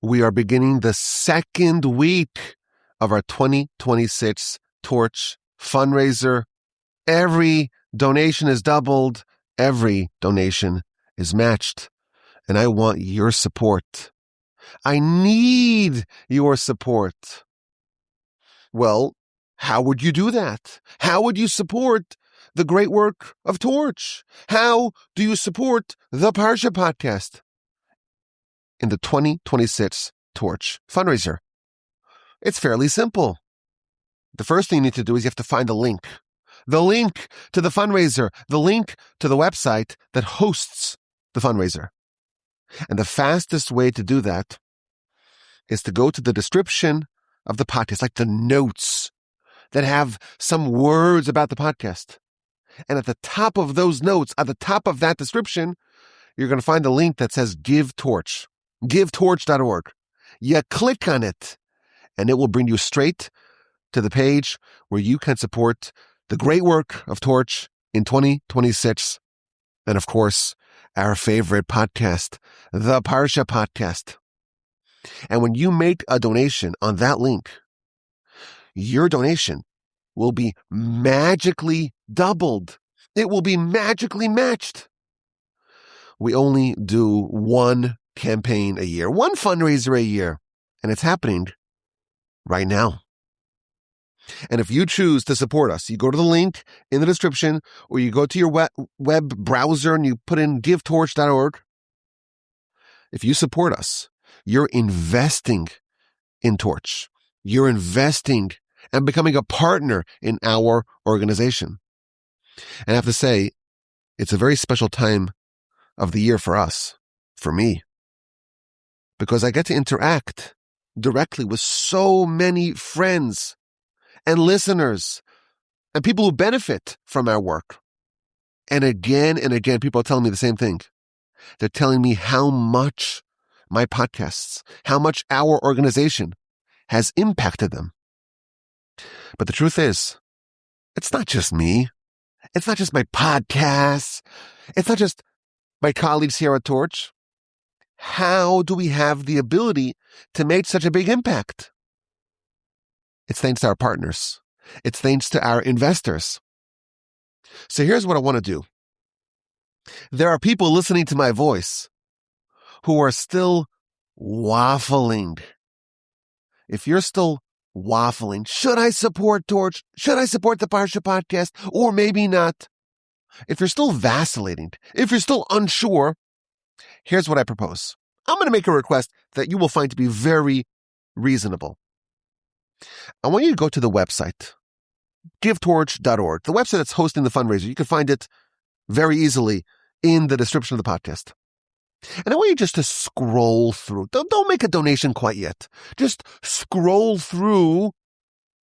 we are beginning the second week of our 2026 Torch fundraiser. Every donation is doubled. Every donation is matched. And I want your support. I need your support. Well, how would you do that? How would you support the great work of Torch? How do you support the Parsha podcast in the 2026 Torch fundraiser? It's fairly simple. The first thing you need to do is you have to find the link to the fundraiser, the link to the website that hosts the fundraiser. And the fastest way to do that is to go to the description of the podcast, like the notes that have some words about the podcast. And at the top of those notes, at the top of that description, you're going to find the link that says Give Torch, givetorch.org. You click on it, and it will bring you straight to the page where you can support the great work of Torch in 2026. And of course, our favorite podcast, the Parsha podcast. And when you make a donation on that link, your donation will be magically doubled. It will be magically matched. We only do one campaign a year, one fundraiser a year, and it's happening right now. And if you choose to support us, you go to the link in the description, or you go to your web browser and you put in givetorch.org. If you support us, you're investing in Torch. You're investing and becoming a partner in our organization. And I have to say, it's a very special time of the year for us, for me, because I get to interact directly with so many friends and listeners and people who benefit from our work. And again, people are telling me the same thing. They're telling me how much my podcasts, how much our organization has impacted them. But the truth is, it's not just me. It's not just my podcasts. It's not just my colleagues here at Torch. How do we have the ability to make such a big impact? It's thanks to our partners. It's thanks to our investors. So here's what I want to do. There are people listening to my voice who are still waffling. If you're still waffling, should I support Torch? Should I support the Parsha podcast? Or maybe not. If you're still vacillating, if you're still unsure, here's what I propose. I'm going to make a request that you will find to be very reasonable. I want you to go to the website, givetorch.org, the website that's hosting the fundraiser. You can find it very easily in the description of the podcast. And I want you just to scroll through. Don't make a donation quite yet. Just scroll through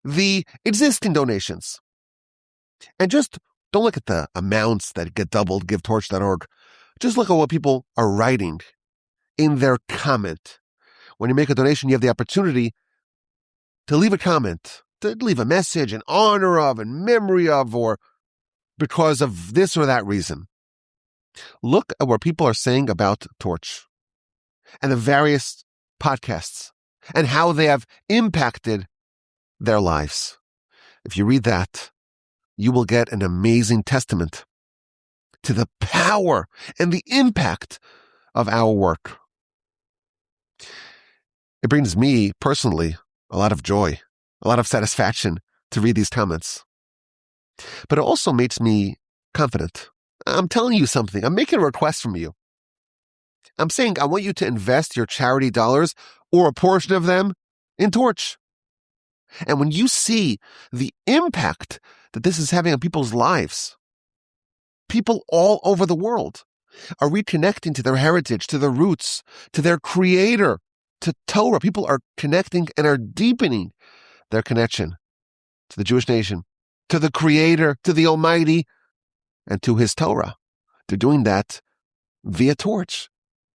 the existing donations. And just don't look at the amounts that get doubled, givetorch.org. Just look at what people are writing in their comment. When you make a donation, you have the opportunity to leave a comment, to leave a message in honor of, in memory of, or because of this or that reason. Look at what people are saying about Torch and the various podcasts and how they have impacted their lives. If you read that, you will get an amazing testament to the power and the impact of our work. It brings me personally a lot of joy, a lot of satisfaction to read these comments. But it also makes me confident. I'm telling you something. I'm making a request from you. I'm saying I want you to invest your charity dollars or a portion of them in Torch. And when you see the impact that this is having on people's lives, people all over the world are reconnecting to their heritage, to their roots, to their creator, to Torah. People are connecting and are deepening their connection to the Jewish nation, to the creator, to the Almighty, and to his Torah. They're doing that via Torch,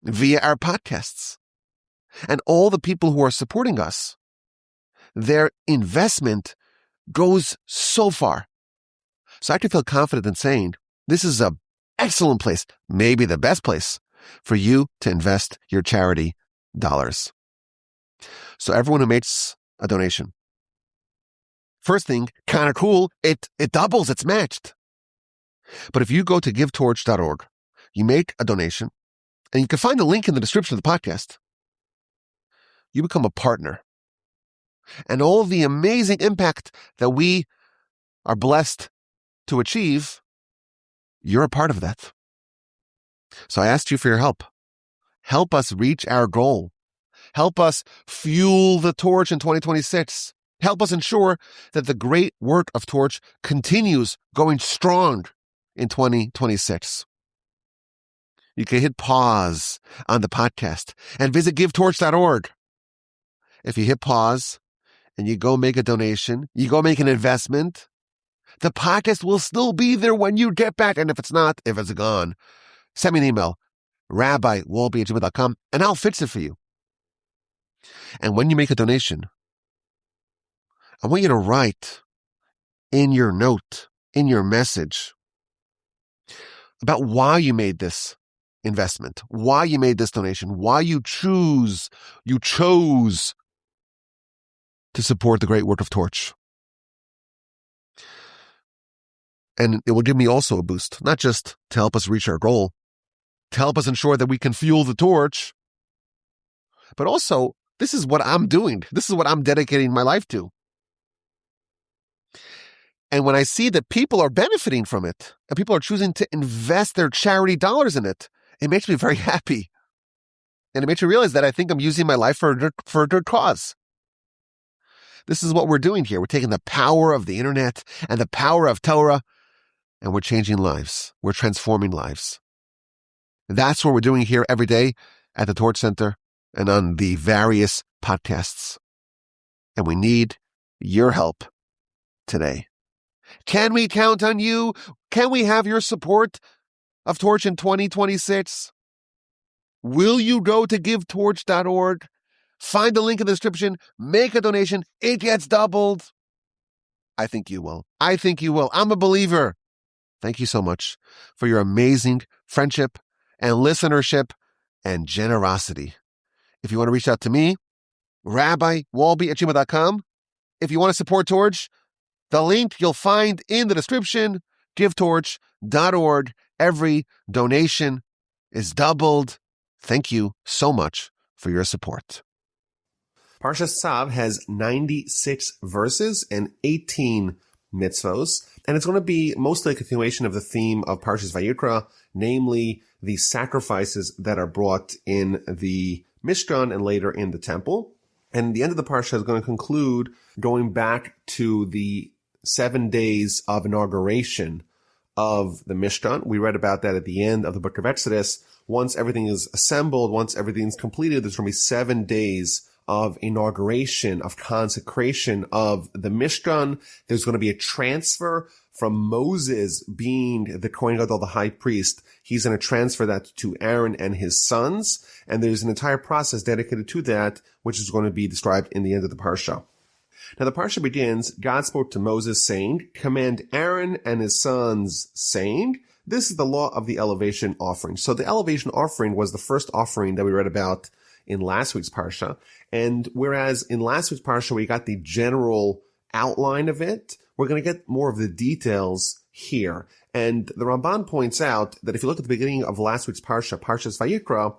via our podcasts. And all the people who are supporting us, their investment goes so far. So I can feel confident in saying this is an excellent place, maybe the best place, for you to invest your charity dollars. So everyone who makes a donation, first thing, kind of cool, it doubles, it's matched. But if you go to givetorch.org, you make a donation, and you can find the link in the description of the podcast, you become a partner. And all the amazing impact that we are blessed to achieve, you're a part of that. So I asked you for your help. Help us reach our goal. Help us fuel the torch in 2026. Help us ensure that the great work of Torch continues going strong in 2026. You can hit pause on the podcast and visit givetorch.org. If you hit pause and you go make a donation, you go make an investment, the podcast will still be there when you get back. And if it's gone, send me an email, rabbiwolbe@gmail.com, and I'll fix it for you. And when you make a donation, I want you to write in your note, in your message, about why you made this investment, why you made this donation, why you chose to support the great work of Torch. And it will give me also a boost, not just to help us reach our goal, to help us ensure that we can fuel the torch, but also, this is what I'm doing. This is what I'm dedicating my life to. And when I see that people are benefiting from it, and people are choosing to invest their charity dollars in it, it makes me very happy. And it makes me realize that I think I'm using my life for a good cause. This is what we're doing here. We're taking the power of the internet and the power of Torah, and we're changing lives. We're transforming lives. That's what we're doing here every day at the Torch Center and on the various podcasts. And we need your help today. Can we count on you? Can we have your support of Torch in 2026? Will you go to givetorch.org? Find the link in the description, make a donation, it gets doubled. I think you will. I'm a believer. Thank you so much for your amazing friendship and listenership and generosity. If you want to reach out to me, rabbiwolbe@gmail.com. If you want to support Torch, the link you'll find in the description, givetorch.org. Every donation is doubled. Thank you so much for your support. Parshas Tzav has 96 verses and 18 mitzvos, and it's going to be mostly a continuation of the theme of Parshas Vayikra, namely the sacrifices that are brought in the Mishkan and later in the temple. And the end of the Parsha is going to conclude going back to the 7 days of inauguration of the Mishkan. We read about that at the end of the book of Exodus. Once everything is assembled, once everything's completed, there's going to be 7 days of inauguration, of consecration of the Mishkan. There's going to be a transfer from Moses being the Kohen Gadol, the high priest. He's going to transfer that to Aaron and his sons. And there's an entire process dedicated to that, which is going to be described in the end of the Parsha. Now the Parsha begins, God spoke to Moses saying, command Aaron and his sons saying, this is the law of the elevation offering. So the elevation offering was the first offering that we read about in last week's Parsha. And whereas in last week's Parsha, we got the general outline of it, we're going to get more of the details here. And the Ramban points out that if you look at the beginning of last week's Parsha, Parshas Vayikra,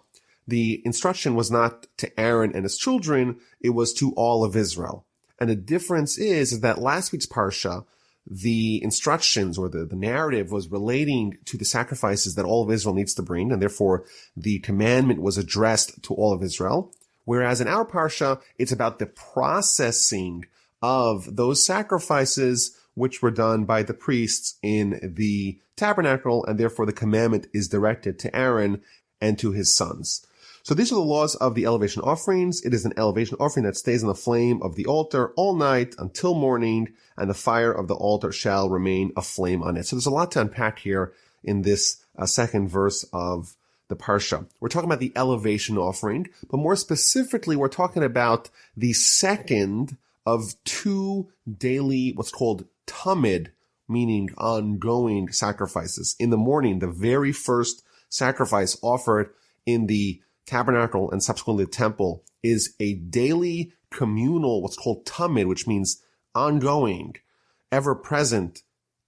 the instruction was not to Aaron and his children, it was to all of Israel. And the difference is that last week's Parsha, the instructions or the narrative was relating to the sacrifices that all of Israel needs to bring, and therefore the commandment was addressed to all of Israel. Whereas in our Parsha, it's about the processing of those sacrifices which were done by the priests in the Tabernacle, and therefore the commandment is directed to Aaron and to his sons. So these are the laws of the elevation offerings. It is an elevation offering that stays in the flame of the altar all night until morning, and the fire of the altar shall remain aflame on it. So there's a lot to unpack here in this second verse of the Parsha. We're talking about the elevation offering, but more specifically, we're talking about the second of 2 daily, what's called tamid, meaning ongoing sacrifices. In the morning, the very first sacrifice offered in the Tabernacle and subsequently the temple is a daily communal, what's called tamid, which means ongoing, ever-present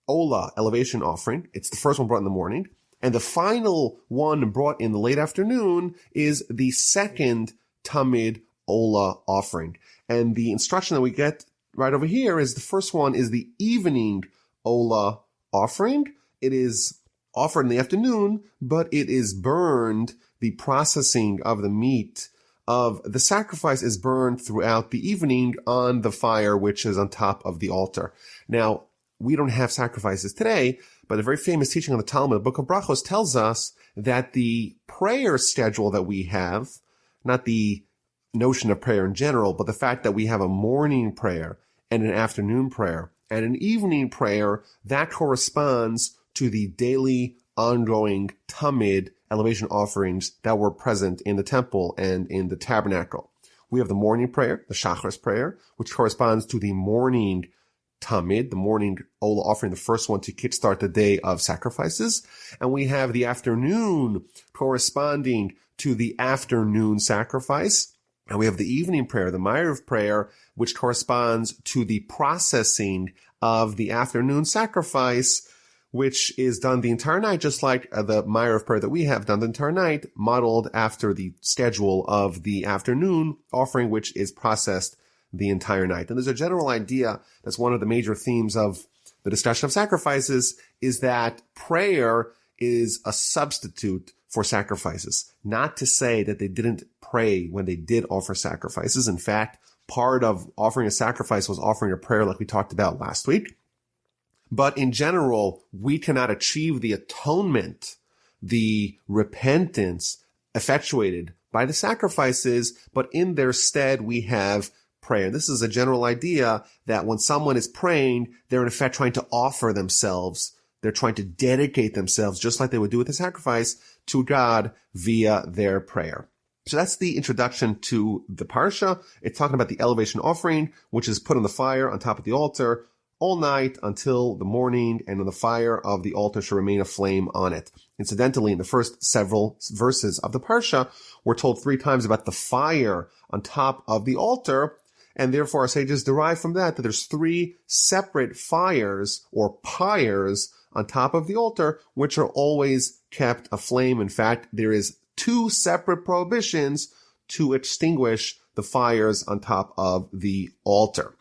ola, elevation offering. It's the first one brought in the morning. And the final one brought in the late afternoon is the second tamid ola offering. And the instruction that we get right over here is the first one is the evening ola offering. It is offered in the afternoon, but it is burned. The processing of the meat of the sacrifice is burned throughout the evening on the fire, which is on top of the altar. Now, we don't have sacrifices today, but a very famous teaching on the Talmud, the Book of Brachos, tells us that the prayer schedule that we have, not the notion of prayer in general, but the fact that we have a morning prayer and an afternoon prayer and an evening prayer, that corresponds to the daily ongoing tamid elevation offerings that were present in the temple and in the tabernacle. We have the morning prayer, the Shacharis prayer, which corresponds to the morning tamid, the morning ola offering, the first one to kickstart the day of sacrifices. And we have the afternoon corresponding to the afternoon sacrifice. And we have the evening prayer, the Ma'ariv prayer, which corresponds to the processing of the afternoon sacrifice, which is done the entire night, just like the Ma'ariv prayer that we have done the entire night, modeled after the schedule of the afternoon offering, which is processed the entire night. And there's a general idea that's one of the major themes of the discussion of sacrifices, is that prayer is a substitute for sacrifices. Not to say that they didn't pray when they did offer sacrifices. In fact, part of offering a sacrifice was offering a prayer like we talked about last week. But in general, we cannot achieve the atonement, the repentance effectuated by the sacrifices, but in their stead we have prayer. This is a general idea that when someone is praying, they're in effect trying to offer themselves. They're trying to dedicate themselves, just like they would do with a sacrifice, to God via their prayer. So that's the introduction to the Parsha. It's talking about the elevation offering, which is put on the fire on top of the altar all night until the morning, and then the fire of the altar shall remain aflame on it. Incidentally, in the first several verses of the Parsha, we're told 3 times about the fire on top of the altar, and therefore our sages derive from that there's 3 separate fires or pyres on top of the altar, which are always kept aflame. In fact, there is 2 separate prohibitions to extinguish the fires on top of the altar.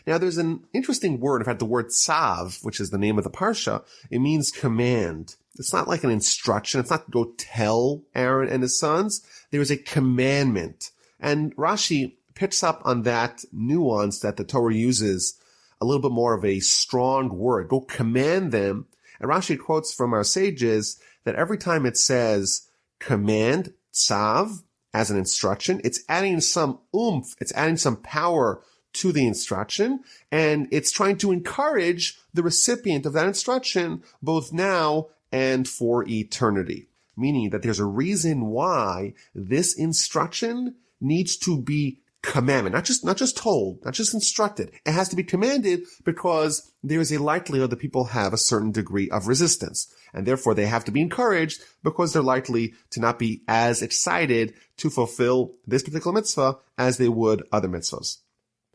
Now, there's an interesting word. In fact, the word tzav, which is the name of the parsha, it means command. It's not like an instruction. It's not to go tell Aaron and his sons. There is a commandment. And Rashi picks up on that nuance that the Torah uses, a little bit more of a strong word. Go command them. And Rashi quotes from our sages that every time it says command, tzav, as an instruction, it's adding some oomph, it's adding some power to the instruction, and it's trying to encourage the recipient of that instruction both now and for eternity. Meaning that there's a reason why this instruction needs to be commanded, not just told, not just instructed. It has to be commanded because there is a likelihood that people have a certain degree of resistance, and therefore they have to be encouraged because they're likely to not be as excited to fulfill this particular mitzvah as they would other mitzvahs.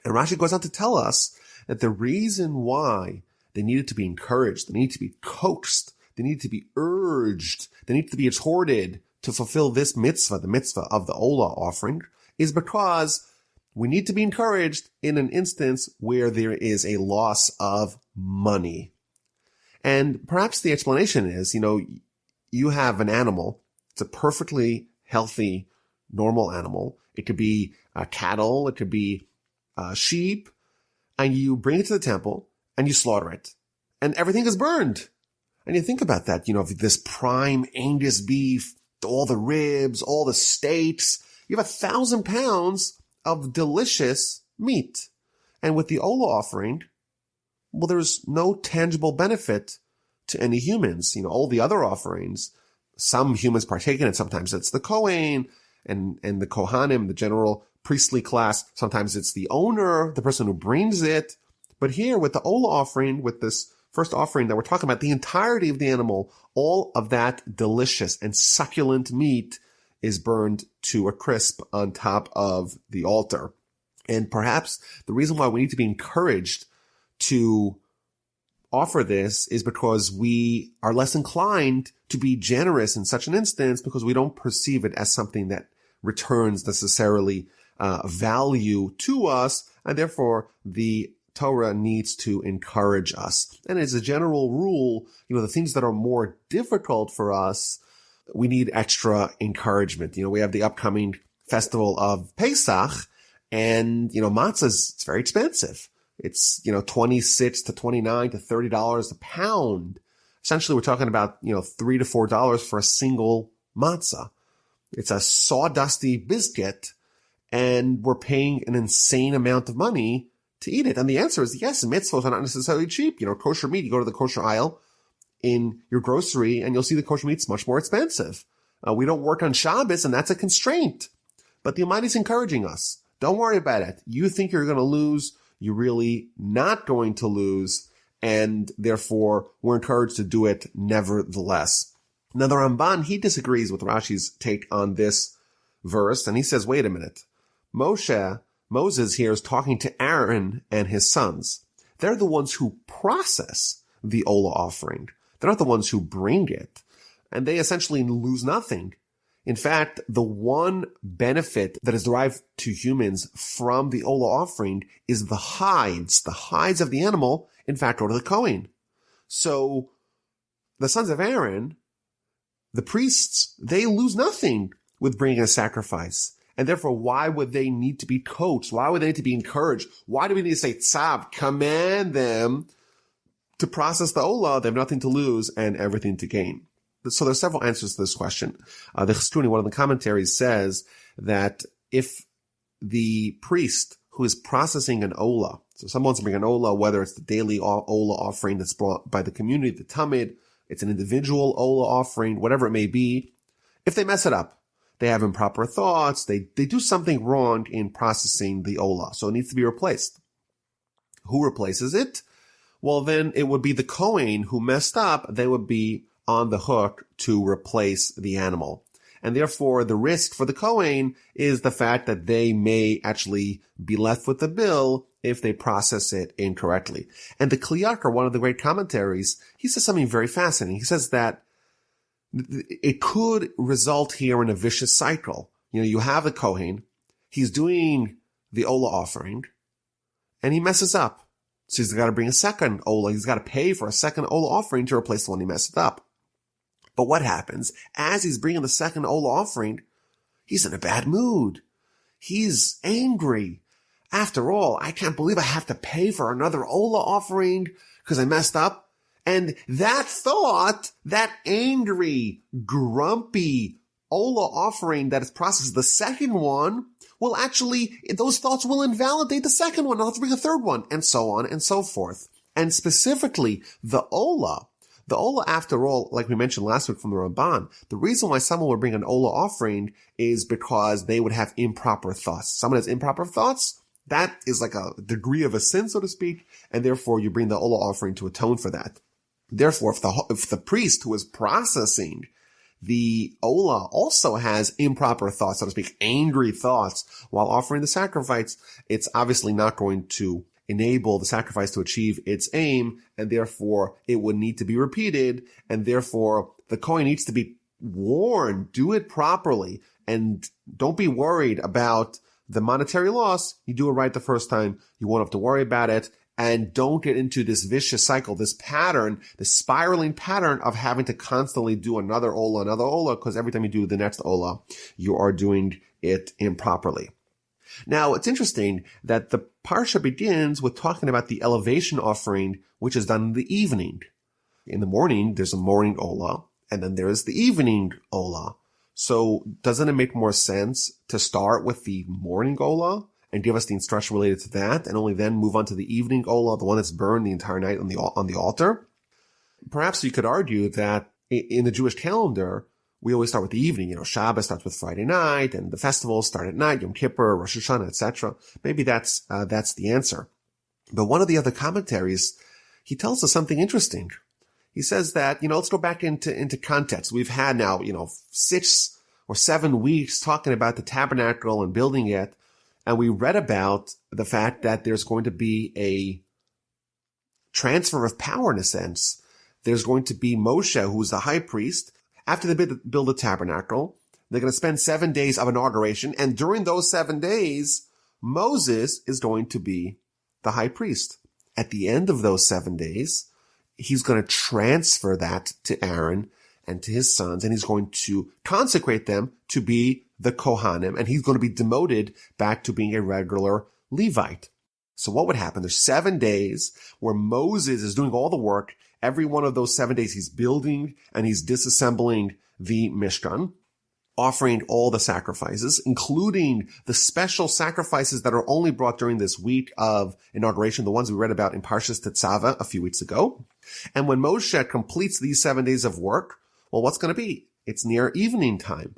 And Rashi goes on to tell us that the reason why they needed to be encouraged, they need to be coaxed, they need to be urged, they need to be exhorted to fulfill this mitzvah, the mitzvah of the Ola offering, is because we need to be encouraged in an instance where there is a loss of money. And perhaps the explanation is, you have an animal. It's a perfectly healthy, normal animal. It could be cattle. It could be sheep. And you bring it to the temple and you slaughter it. And everything is burned. And you think about that, this prime Angus beef, all the ribs, all the steaks. You have 1,000 pounds of delicious meat. And with the Ola offering, well, there's no tangible benefit to any humans. All the other offerings, some humans partake in it. Sometimes it's the Kohen and the Kohanim, the general priestly class. Sometimes it's the owner, the person who brings it. But here with the Ola offering, with this first offering that we're talking about, the entirety of the animal, all of that delicious and succulent meat is burned to a crisp on top of the altar. And perhaps the reason why we need to be encouraged to offer this is because we are less inclined to be generous in such an instance because we don't perceive it as something that returns necessarily value to us, and therefore the Torah needs to encourage us. And as a general rule, the things that are more difficult for us, we need extra encouragement. We have the upcoming festival of Pesach, and, matzah it's very expensive. It's, $26 to $29 to $30 a pound. Essentially, we're talking about, $3 to $4 for a single matzah. It's a sawdusty biscuit, and we're paying an insane amount of money to eat it. And the answer is yes, mitzvahs are not necessarily cheap. Kosher meat, you go to the kosher aisle in your grocery and you'll see the kosher meat's much more expensive. We don't work on Shabbos, and that's a constraint. But the Almighty's encouraging us. Don't worry about it. You think you're going to lose, you're really not going to lose, and therefore we're encouraged to do it nevertheless. Now the Ramban, he disagrees with Rashi's take on this verse, and he says, wait a minute. Moses here is talking to Aaron and his sons. They're the ones who process the Olah offering. They're not the ones who bring it. And they essentially lose nothing. In fact, the one benefit that is derived to humans from the Olah offering is the hides. The hides of the animal, in fact, go to the Kohen. So the sons of Aaron, the priests, they lose nothing with bringing a sacrifice. And therefore, why would they need to be coached? Why would they need to be encouraged? Why do we need to say, Tzav, command them to process the Olah? They have nothing to lose and everything to gain. So there's several answers to this question. The Chistuni, one of the commentaries, says that if the priest who is processing an Olah, so someone wants to bring an Olah, whether it's the daily Olah offering that's brought by the community, the Tamid, it's an individual Olah offering, whatever it may be, if they mess it up, they have improper thoughts, they do something wrong in processing the Olah, so it needs to be replaced. Who replaces it? Well, then it would be the Kohen who messed up. They would be on the hook to replace the animal. And therefore, the risk for the Kohen is the fact that they may actually be left with the bill if they process it incorrectly. And the Kli Yakar, one of the great commentaries, he says something very fascinating. He says that it could result here in a vicious cycle. You have the Kohen, he's doing the Olah offering, and he messes up. So he's got to bring a second Olah. He's got to pay for a second Olah offering to replace the one he messed up. But what happens? As he's bringing the second Olah offering, he's in a bad mood. He's angry. After all, I can't believe I have to pay for another Olah offering because I messed up. And that thought, that angry, grumpy Olah offering that is processed, the second one, will actually, those thoughts will invalidate the second one. I'll have to bring a third one, and so on and so forth. And specifically, the Olah, after all, like we mentioned last week from the Ramban, the reason why someone would bring an Olah offering is because they would have improper thoughts. Someone has improper thoughts, that is like a degree of a sin, so to speak, and therefore you bring the Olah offering to atone for that. Therefore, if the priest who is processing the Olah also has improper thoughts, so to speak, angry thoughts while offering the sacrifice, it's obviously not going to enable the sacrifice to achieve its aim, and therefore it would need to be repeated, and therefore the Kohen needs to be warned, do it properly, and don't be worried about the monetary loss. You do it right the first time, you won't have to worry about it, and don't get into this vicious cycle, this pattern, this spiraling pattern of having to constantly do another Olah, because every time you do the next Olah, you are doing it improperly. Now, it's interesting that the Parsha begins with talking about the elevation offering, which is done in the evening. In the morning, there's a morning Olah, and then there is the evening Olah. So doesn't it make more sense to start with the morning Olah and give us the instruction related to that, and only then move on to the evening Olah, the one that's burned the entire night on the altar? Perhaps you could argue that in the Jewish calendar, we always start with the evening. Shabbos starts with Friday night, and the festivals start at night, Yom Kippur, Rosh Hashanah, etc. Maybe that's the answer. But one of the other commentaries, he tells us something interesting. He says that, let's go back into context. We've had now, 6 or 7 weeks talking about the tabernacle and building it. And we read about the fact that there's going to be a transfer of power in a sense. There's going to be Moshe, who's the high priest. After they build the tabernacle, they're going to spend 7 days of inauguration. And during those 7 days, Moses is going to be the high priest. At the end of those 7 days, he's going to transfer that to Aaron and to his sons, and he's going to consecrate them to be the Kohanim, and he's going to be demoted back to being a regular Levite. So what would happen? There's 7 days where Moses is doing all the work. Every one of those 7 days, he's building and he's disassembling the Mishkan, offering all the sacrifices, including the special sacrifices that are only brought during this week of inauguration, the ones we read about in Parshas Tzav a few weeks ago. And when Moshe completes these 7 days of work, well, what's going to be? It's near evening time.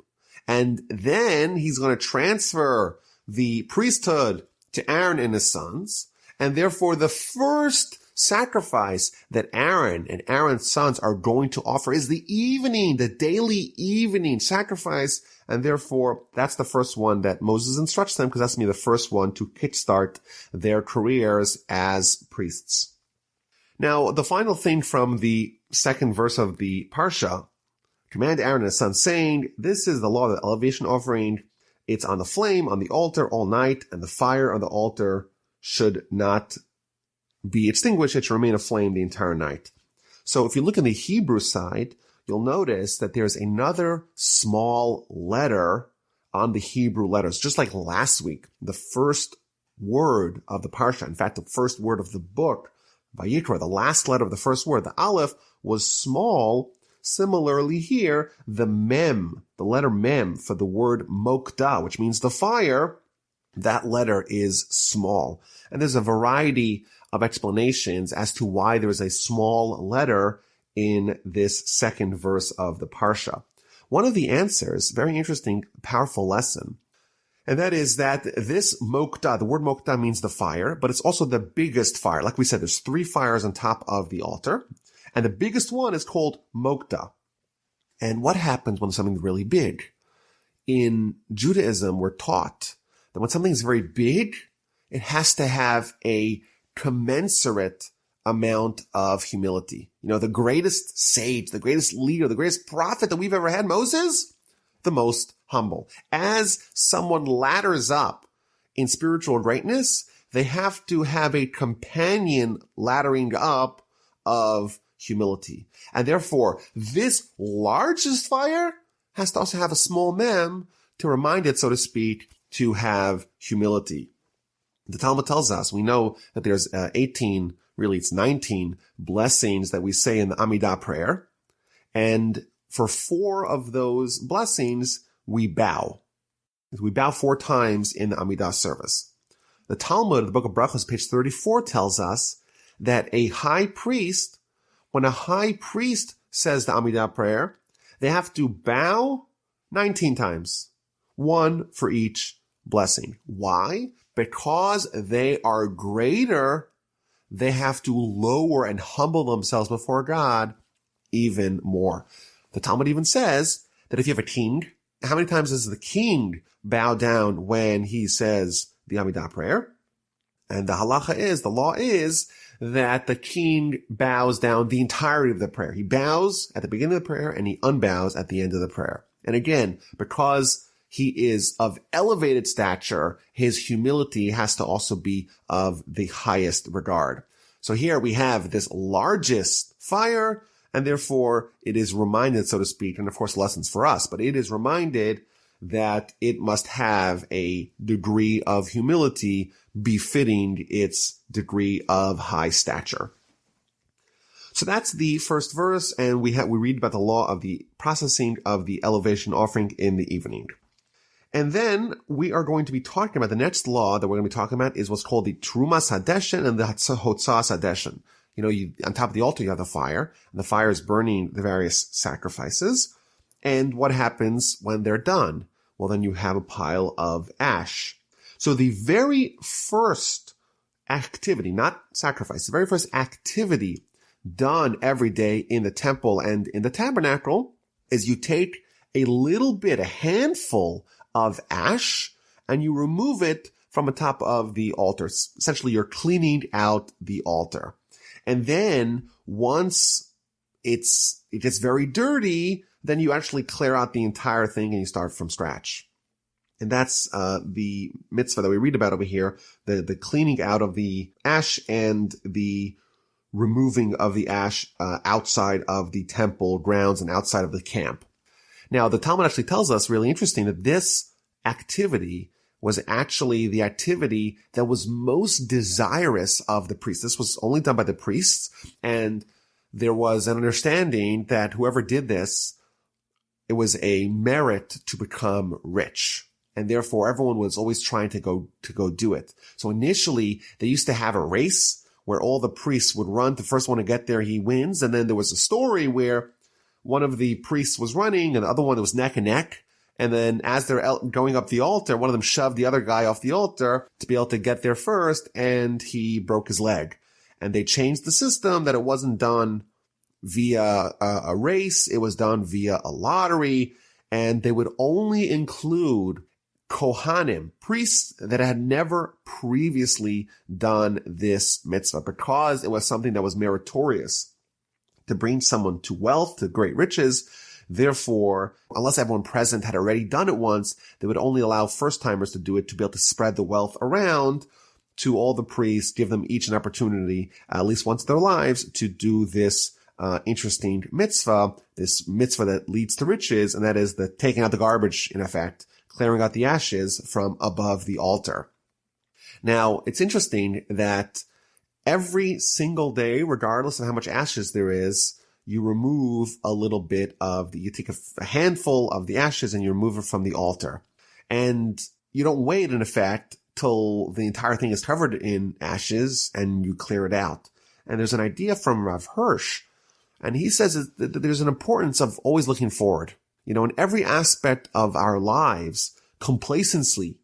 And then he's going to transfer the priesthood to Aaron and his sons. And therefore, the first sacrifice that Aaron and Aaron's sons are going to offer is the daily evening sacrifice. And therefore, that's the first one that Moses instructs them, because that's going to be the first one to kickstart their careers as priests. Now, the final thing from the second verse of the Parsha, command Aaron and his sons, saying, this is the law of the elevation offering. It's on the flame on the altar all night, and the fire on the altar should not be extinguished. It should remain aflame the entire night. So if you look in the Hebrew side, you'll notice that there's another small letter on the Hebrew letters. Just like last week, the first word of the Parsha, in fact, the first word of the book, Vayikra, the last letter of the first word, the Aleph, was small. Similarly here, the mem, the letter mem for the word mokdah, which means the fire, that letter is small. And there's a variety of explanations as to why there is a small letter in this second verse of the Parsha. One of the answers, very interesting, powerful lesson, and that is that this mokdah, the word mokdah means the fire, but it's also the biggest fire. Like we said, there's 3 fires on top of the altar. And the biggest one is called mokdah. And what happens when something's really big? In Judaism, we're taught that when something's very big, it has to have a commensurate amount of humility. You know, the greatest sage, the greatest leader, the greatest prophet that we've ever had, Moses, the most humble. As someone ladders up in spiritual greatness, they have to have a companion laddering up of humility. And therefore, this largest fire has to also have a small mem to remind it, so to speak, to have humility. The Talmud tells us, we know that there's 19 blessings that we say in the Amidah prayer. And for 4 of those blessings, we bow. We bow 4 times in the Amidah service. The Talmud, the book of Brachos, page 34, tells us that when a high priest says the Amidah prayer, they have to bow 19 times, 1 for each blessing. Why? Because they are greater, they have to lower and humble themselves before God even more. The Talmud even says that if you have a king, how many times does the king bow down when he says the Amidah prayer? And the halacha is, the law is, that the king bows down the entirety of the prayer. He bows at the beginning of the prayer and he unbows at the end of the prayer. And again, because he is of elevated stature, his humility has to also be of the highest regard. So here we have this largest fire, and therefore it is reminded, so to speak, and of course lessons for us, but it is reminded that it must have a degree of humility befitting its degree of high stature. So that's the first verse, and we read about the law of the processing of the elevation offering in the evening. And then we are going to be talking about the next law that we're going to be talking about is what's called the Trumas Hadeshen and the Hotzas Hadeshen. You know, on top of the altar you have the fire, and the fire is burning the various sacrifices. And what happens when they're done? Well, then you have a pile of ash. So the very first activity, not sacrifice, the very first activity done every day in the temple and in the tabernacle is you take a little bit, a handful of ash, and you remove it from the top of the altar. Essentially, you're cleaning out the altar. And then once it gets very dirty, then you actually clear out the entire thing and you start from scratch. And that's the mitzvah that we read about over here, the cleaning out of the ash and the removing of the ash outside of the temple grounds and outside of the camp. Now, the Talmud actually tells us, really interesting, that this activity was actually the activity that was most desirous of the priests. This was only done by the priests, and there was an understanding that whoever did this, it was a merit to become rich. And therefore, everyone was always trying to go do it. So initially, they used to have a race where all the priests would run. The first one to get there, he wins. And then there was a story where one of the priests was running and the other one was neck and neck. And then as they're going up the altar, one of them shoved the other guy off the altar to be able to get there first, and he broke his leg. And they changed the system that it wasn't done via a race. It was done via a lottery. And they would only include Kohanim, priests that had never previously done this mitzvah, because it was something that was meritorious to bring someone to wealth, to great riches. Therefore, unless everyone present had already done it once, they would only allow first-timers to do it to be able to spread the wealth around to all the priests, give them each an opportunity, at least once in their lives, to do this interesting mitzvah, this mitzvah that leads to riches, and that is the taking out the garbage, in effect, clearing out the ashes from above the altar. Now, it's interesting that every single day, regardless of how much ashes there is, you remove a little bit you take a handful of the ashes and you remove it from the altar. And you don't wait, in effect, till the entire thing is covered in ashes and you clear it out. And there's an idea from Rav Hirsch, and he says that there's an importance of always looking forward. You know, in every aspect of our lives, complacency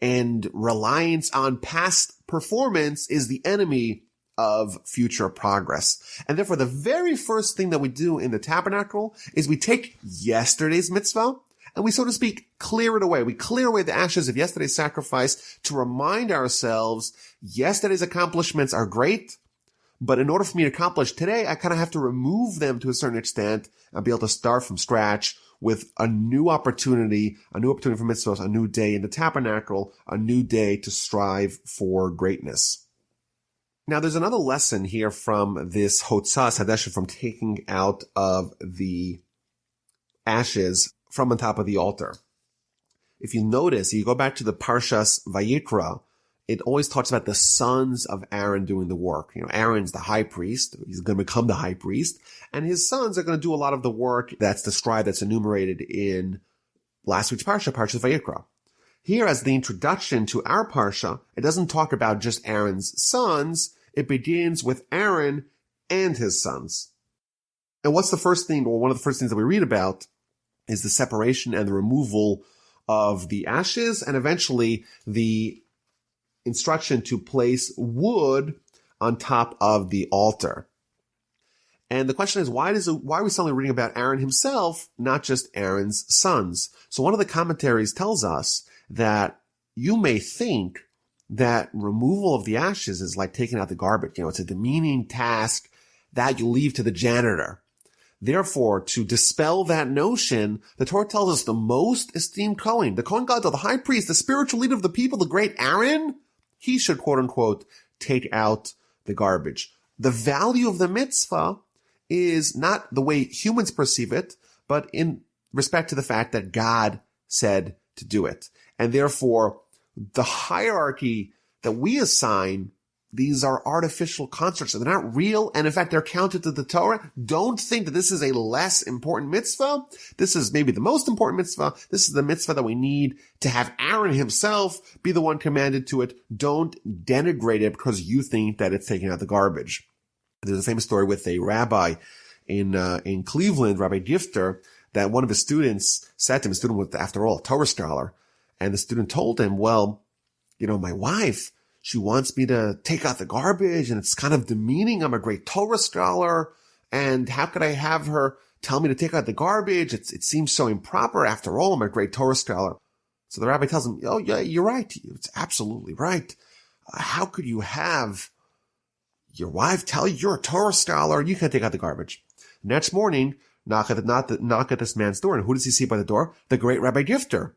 and reliance on past performance is the enemy of future progress. And therefore, the very first thing that we do in the tabernacle is we take yesterday's mitzvah and we, so to speak, clear it away. We clear away the ashes of yesterday's sacrifice to remind ourselves yesterday's accomplishments are great, but in order for me to accomplish today, I kind of have to remove them to a certain extent and be able to start from scratch with a new opportunity for mitzvahs, a new day in the tabernacle, a new day to strive for greatness. Now, there's another lesson here from this Hotzas Hadesha, from taking out of the ashes from on top of the altar. If you notice, you go back to the Parshas Vayikra, it always talks about the sons of Aaron doing the work. You know, Aaron's the high priest. He's going to become the high priest. And his sons are going to do a lot of the work that's described, that's enumerated in last week's Parsha, Parshas Vayikra. Here, as the introduction to our Parsha, it doesn't talk about just Aaron's sons. It begins with Aaron and his sons. And what's the first thing, or one of the first things that we read about, is the separation and the removal of the ashes, and eventually the instruction to place wood on top of the altar. And the question is, why are we suddenly reading about Aaron himself, not just Aaron's sons? So one of the commentaries tells us that you may think that removal of the ashes is like taking out the garbage. You know, it's a demeaning task that you leave to the janitor. Therefore, to dispel that notion, the Torah tells us the most esteemed Kohen, the Kohen Gadol, the high priest, the spiritual leader of the people, the great Aaron, he should, quote unquote, take out the garbage. The value of the mitzvah is not the way humans perceive it, but in respect to the fact that God said to do it. And therefore, the hierarchy that we assign, these are artificial constructs. They're not real, and in fact, they're counted to the Torah. Don't think that this is a less important mitzvah. This is maybe the most important mitzvah. This is the mitzvah that we need to have Aaron himself be the one commanded to it. Don't denigrate it because you think that it's taking out the garbage. There's a famous story with a rabbi in Cleveland, Rabbi Gifter, that one of his students said to him, a student was, after all, a Torah scholar, and the student told him, well, you know, my wife, she wants me to take out the garbage, and it's kind of demeaning. I'm a great Torah scholar, and how could I have her tell me to take out the garbage? It seems so improper. After all, I'm a great Torah scholar. So the rabbi tells him, oh yeah, you're right. It's absolutely right. How could you have your wife tell you you're a Torah scholar? You can't take out the garbage. Next morning, knock at this man's door. And who does he see by the door? The great Rabbi Gifter.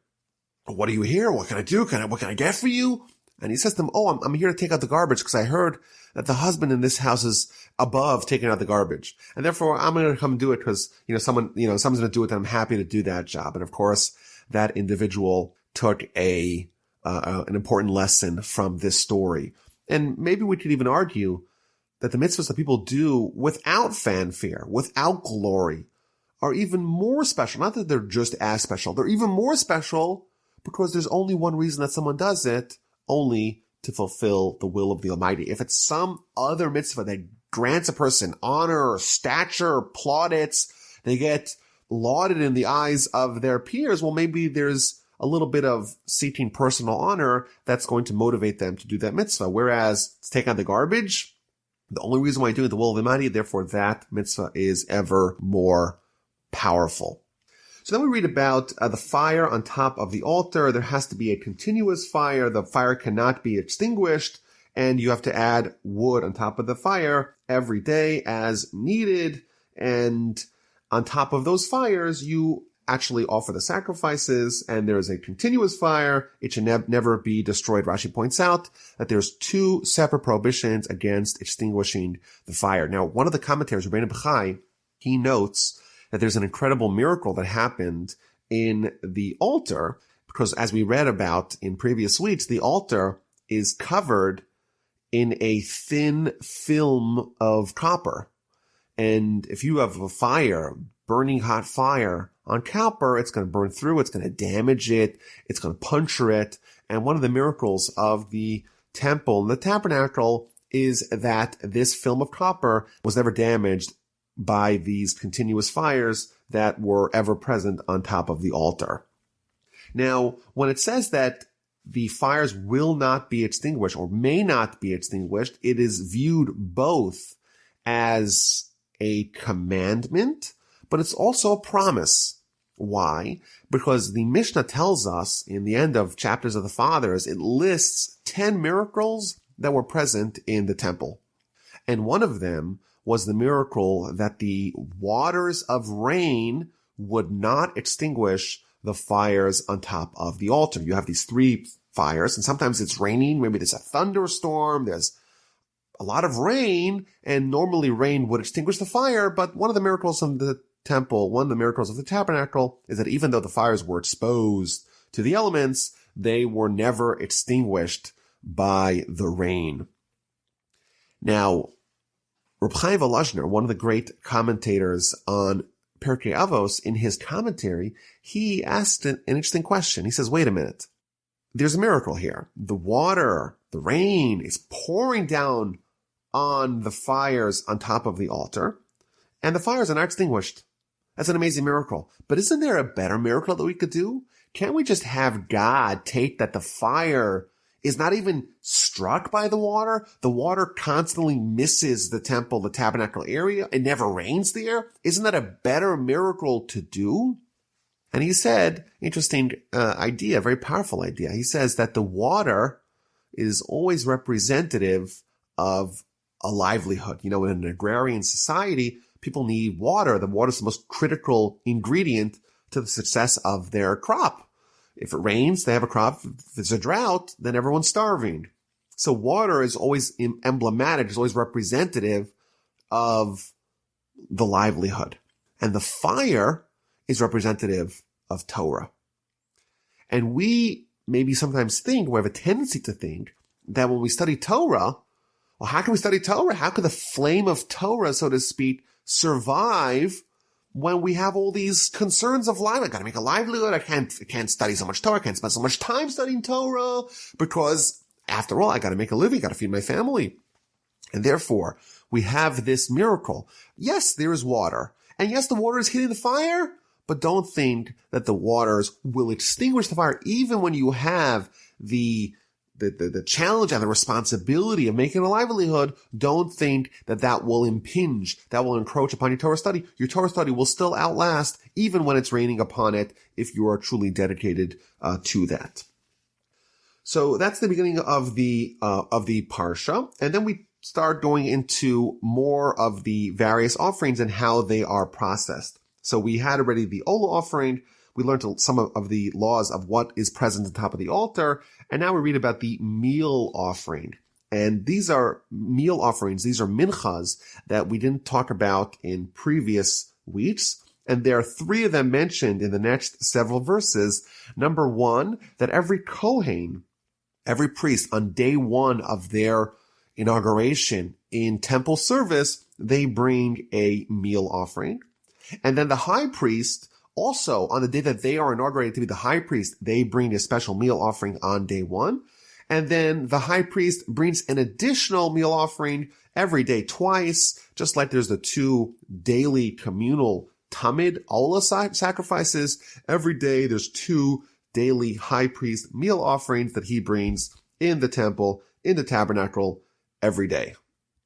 What are you here? What can I do? What can I get for you? And he says to him, oh, I'm here to take out the garbage because I heard that the husband in this house is above taking out the garbage. And therefore, I'm going to come do it because, someone's going to do it, and I'm happy to do that job. And of course, that individual took an important lesson from this story. And maybe we could even argue that the mitzvahs that people do without fanfare, without glory, are even more special. Not that they're just as special. They're even more special because there's only one reason that someone does it, only to fulfill the will of the Almighty. If it's some other mitzvah that grants a person honor, stature, plaudits, they get lauded in the eyes of their peers, well, maybe there's a little bit of seeking personal honor that's going to motivate them to do that mitzvah. Whereas to take out the garbage, the only reason why I do it, the will of the Almighty, therefore that mitzvah is ever more powerful. So then we read about the fire on top of the altar. There has to be a continuous fire. The fire cannot be extinguished, and you have to add wood on top of the fire every day as needed. And on top of those fires, you actually offer the sacrifices, and there's a continuous fire. It should never be destroyed. Rashi points out that there's two separate prohibitions against extinguishing the fire. Now, one of the commentators, Rabbeinu Bechai, he notes that there's an incredible miracle that happened in the altar, because as we read about in previous weeks, the altar is covered in a thin film of copper. And if you have a fire, burning hot fire on copper, it's going to burn through, it's going to damage it, it's going to puncture it. And one of the miracles of the temple and the tabernacle is that this film of copper was never damaged by these continuous fires that were ever present on top of the altar. Now, when it says that the fires will not be extinguished or may not be extinguished, it is viewed both as a commandment, but it's also a promise. Why? Because the Mishnah tells us in the end of chapters of the Fathers, it lists 10 miracles that were present in the temple. And one of them was the miracle that the waters of rain would not extinguish the fires on top of the altar. You have these three fires, and sometimes it's raining. Maybe there's a thunderstorm. There's a lot of rain, and normally rain would extinguish the fire. But one of the miracles of the temple, one of the miracles of the tabernacle, is that even though the fires were exposed to the elements, they were never extinguished by the rain. Now, Reb Chaim Volozhiner, one of the great commentators on Pirkei Avos, in his commentary, he asked an interesting question. He says, wait a minute. There's a miracle here. The water, the rain is pouring down on the fires on top of the altar, and the fires are not extinguished. That's an amazing miracle. But isn't there a better miracle that we could do? Can't we just have God take that the fire is not even struck by the water? The water constantly misses the temple, the tabernacle area. It never rains there. Isn't that a better miracle to do? And he said, interesting idea, very powerful idea. He says that the water is always representative of a livelihood. In an agrarian society, people need water. The water is the most critical ingredient to the success of their crop. If it rains, they have a crop. If there's a drought, then everyone's starving. So water is always emblematic, is always representative of the livelihood. And the fire is representative of Torah. And we maybe sometimes we have a tendency to think that when we study Torah, well, how can we study Torah? How could the flame of Torah, so to speak, survive when we have all these concerns of life? I gotta make a livelihood. I can't study so much Torah. I can't spend so much time studying Torah because, after all, I gotta make a living. I gotta feed my family. And therefore, we have this miracle. Yes, there is water. And yes, the water is hitting the fire, but don't think that the waters will extinguish the fire. Even when you have the the challenge and the responsibility of making a livelihood, don't think that will impinge, that will encroach upon your Torah study. Your Torah study will still outlast even when it's raining upon it if you are truly dedicated to that. So that's the beginning of the parsha, and then we start going into more of the various offerings and how they are processed. So we had already the Ola offering. We learned some of the laws of what is present on top of the altar. And now we read about the meal offering. And these are meal offerings. These are minchas that we didn't talk about in previous weeks. And there are three of them mentioned in the next several verses. Number one, that every Kohen, every priest, on day one of their inauguration in temple service, they bring a meal offering. And then the high priest, also, on the day that they are inaugurated to be the high priest, they bring a special meal offering on day one. And then the high priest brings an additional meal offering every day, twice, just like there's the two daily communal tamid ola sacrifices. Every day there's two daily high priest meal offerings that he brings in the temple, in the tabernacle, every day.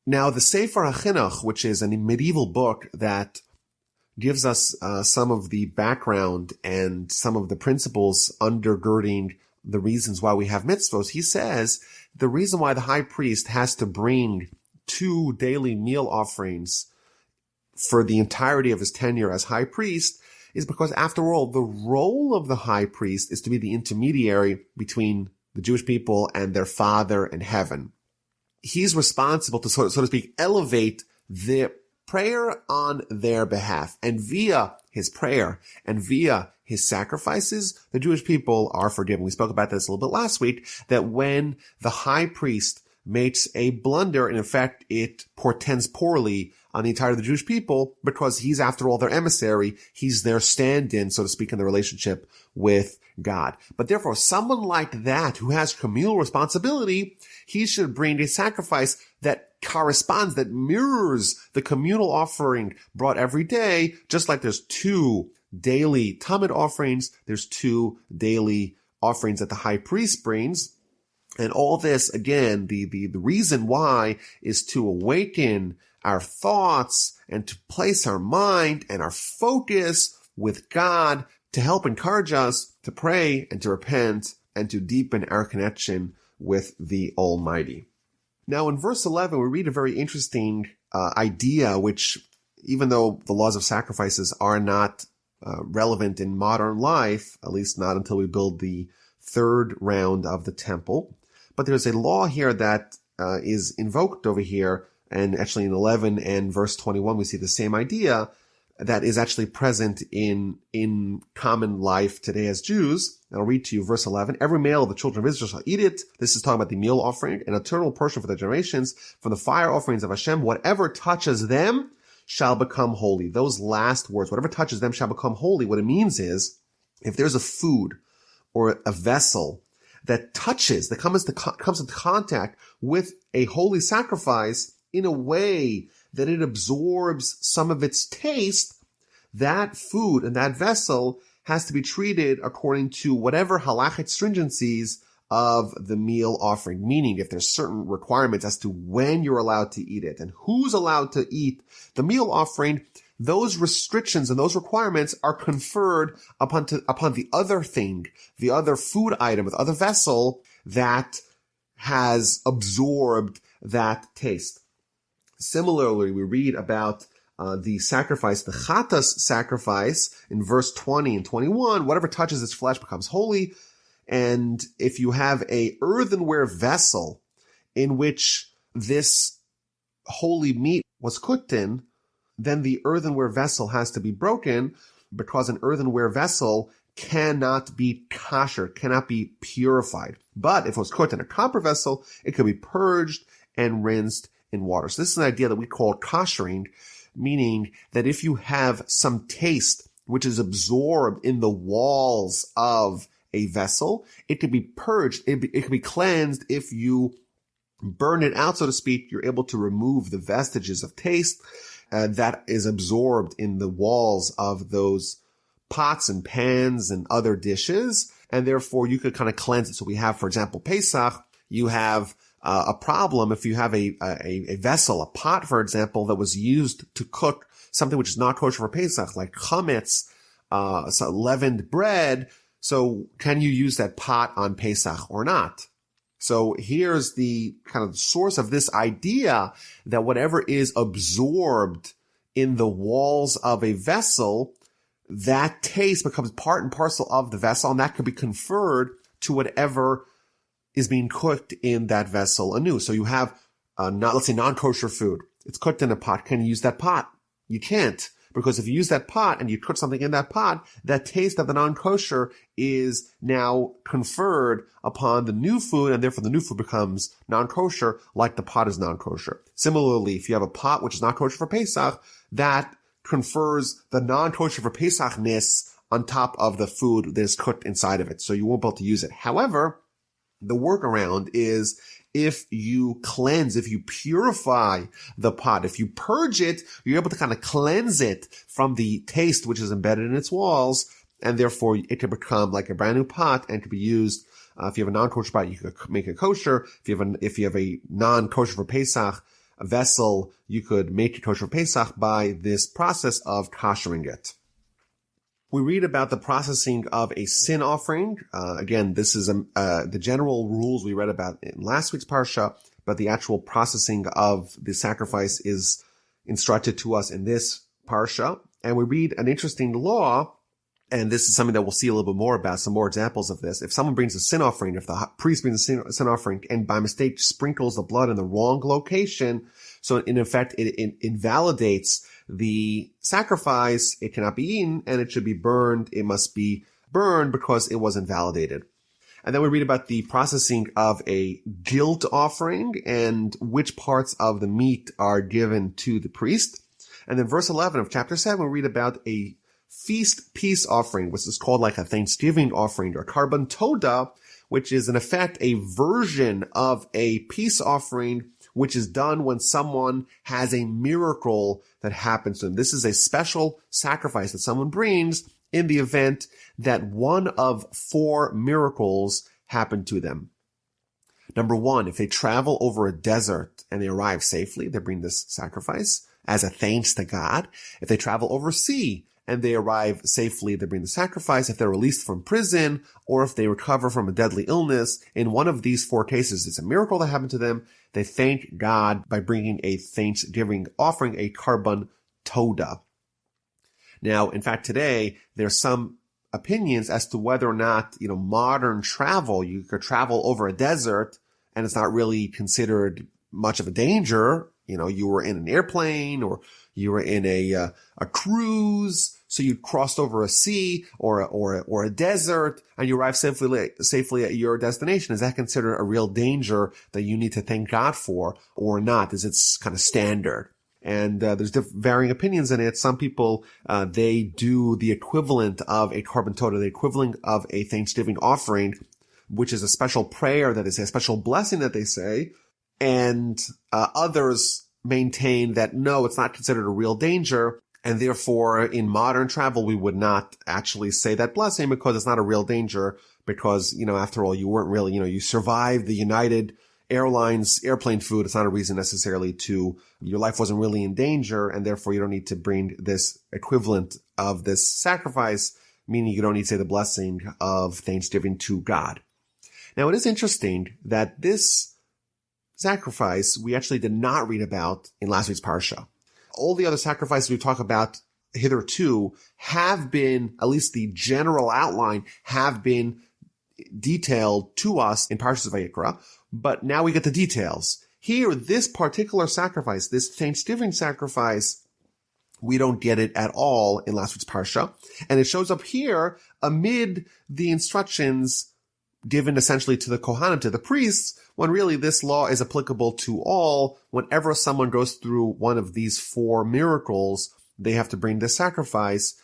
Now, the Sefer HaChinuch, which is a medieval book that gives us some of the background and some of the principles undergirding the reasons why we have mitzvos. He says the reason why the high priest has to bring two daily meal offerings for the entirety of his tenure as high priest is because, after all, the role of the high priest is to be the intermediary between the Jewish people and their Father in heaven. He's responsible to, so to speak, elevate the prayer on their behalf. And via his prayer and via his sacrifices, the Jewish people are forgiven. We spoke about this a little bit last week, that when the high priest makes a blunder, and in fact it portends poorly on the entirety of the Jewish people, because he's, after all, their emissary. He's their stand-in, so to speak, in the relationship with God. But therefore, someone like that who has communal responsibility, he should bring a sacrifice that corresponds, that mirrors the communal offering brought every day. Just like there's two daily Tamid offerings, there's two daily offerings that the high priest brings. And all this, again, the reason why is to awaken our thoughts and to place our mind and our focus with God, to help encourage us to pray and to repent and to deepen our connection with the Almighty. Now, in verse 11, we read a very interesting idea, which, even though the laws of sacrifices are not relevant in modern life, at least not until we build the third round of the temple, but there's a law here that is invoked over here, and actually in 11 and verse 21, we see the same idea that is actually present in common life today as Jews. And I'll read to you verse 11. Every male of the children of Israel shall eat it. This is talking about the meal offering, an eternal portion for the generations. From the fire offerings of Hashem, whatever touches them shall become holy. Those last words, whatever touches them shall become holy. What it means is, if there's a food or a vessel that touches, that comes into contact with a holy sacrifice in a way that it absorbs some of its taste, that food and that vessel has to be treated according to whatever halachic stringencies of the meal offering. Meaning, if there's certain requirements as to when you're allowed to eat it and who's allowed to eat the meal offering, those restrictions and those requirements are conferred upon the other thing, the other food item, the other vessel that has absorbed that taste. Similarly, we read about the sacrifice, the chatas sacrifice, in verse 20 and 21. Whatever touches its flesh becomes holy. And if you have a earthenware vessel in which this holy meat was cooked in, then the earthenware vessel has to be broken, because an earthenware vessel cannot be kosher, cannot be purified. But if it was cooked in a copper vessel, it could be purged and rinsed in water. So this is an idea that we call koshering, meaning that if you have some taste which is absorbed in the walls of a vessel, it can be purged, it can be cleansed. If you burn it out, so to speak, you're able to remove the vestiges of taste that is absorbed in the walls of those pots and pans and other dishes, and therefore you could kind of cleanse it. So we have, for example, Pesach. you have a problem if you have a vessel, a pot, for example, that was used to cook something which is not kosher for Pesach, like chametz, so leavened bread. So can you use that pot on Pesach or not? So here's the kind of source of this idea that whatever is absorbed in the walls of a vessel, that taste becomes part and parcel of the vessel, and that could be conferred to whatever is being cooked in that vessel anew. So you have, let's say non-kosher food. It's cooked in a pot. Can you use that pot? You can't. Because if you use that pot and you cook something in that pot, that taste of the non-kosher is now conferred upon the new food, and therefore the new food becomes non-kosher, like the pot is non-kosher. Similarly, if you have a pot which is not kosher for Pesach, that confers the non-kosher for Pesach-ness on top of the food that is cooked inside of it. So you won't be able to use it. However, the workaround is if you cleanse, if you purify the pot, if you purge it, you're able to kind of cleanse it from the taste which is embedded in its walls, and therefore it can become like a brand new pot and can be used. If you have a non-kosher pot, you could make it kosher. If you have a non-kosher for Pesach vessel, you could make it kosher for Pesach by this process of koshering it. We read about the processing of a sin offering. Again, this is the general rules we read about in last week's parsha, but the actual processing of the sacrifice is instructed to us in this parsha. And we read an interesting law, and this is something that we'll see a little bit more about, some more examples of this. If someone brings a sin offering, if the priest brings a sin offering and by mistake sprinkles the blood in the wrong location, so in effect it invalidates the sacrifice, it cannot be eaten, and it should be burned. It must be burned because it was invalidated. And then we read about the processing of a guilt offering and which parts of the meat are given to the priest. And then verse 11 of chapter 7, we read about a feast peace offering, which is called like a Thanksgiving offering, or carbon toda, which is in effect a version of a peace offering, which is done when someone has a miracle that happens to them. This is a special sacrifice that someone brings in the event that one of 4 miracles happen to them. Number 1, if they travel over a desert and they arrive safely, they bring this sacrifice as a thanks to God. If they travel over sea and they arrive safely, they bring the sacrifice. If they're released from prison, or if they recover from a deadly illness, in one of these 4 cases, it's a miracle that happened to them. They thank God by bringing a thanksgiving offering, a carbon toda. Now, in fact, today, there's some opinions as to whether or not, modern travel, you could travel over a desert and it's not really considered much of a danger. You were in an airplane or you were in a cruise, so you crossed over a sea or a desert and you arrived safely at your destination. Is that considered a real danger that you need to thank God for or not? Is it kind of standard? And there's varying opinions in it. Some people, they do the equivalent of a carbon toda, the equivalent of a Thanksgiving offering, which is a special prayer that is a special blessing that they say. And others maintain that no, it's not considered a real danger. And therefore, in modern travel, we would not actually say that blessing because it's not a real danger. Because, after all, you weren't really, you survived the United Airlines airplane food. It's not a reason necessarily your life wasn't really in danger, and therefore you don't need to bring this equivalent of this sacrifice, meaning you don't need to say the blessing of Thanksgiving to God. Now, it is interesting that this sacrifice we actually did not read about in last week's parsha. All the other sacrifices we talk about hitherto have been, at least the general outline, have been detailed to us in Parshas Vayikra, but now we get the details. Here, this particular sacrifice, this Thanksgiving sacrifice, we don't get it at all in last week's parsha, and it shows up here amid the instructions given essentially to the Kohanim, to the priests, when really this law is applicable to all. Whenever someone goes through one of these 4 miracles, they have to bring this sacrifice.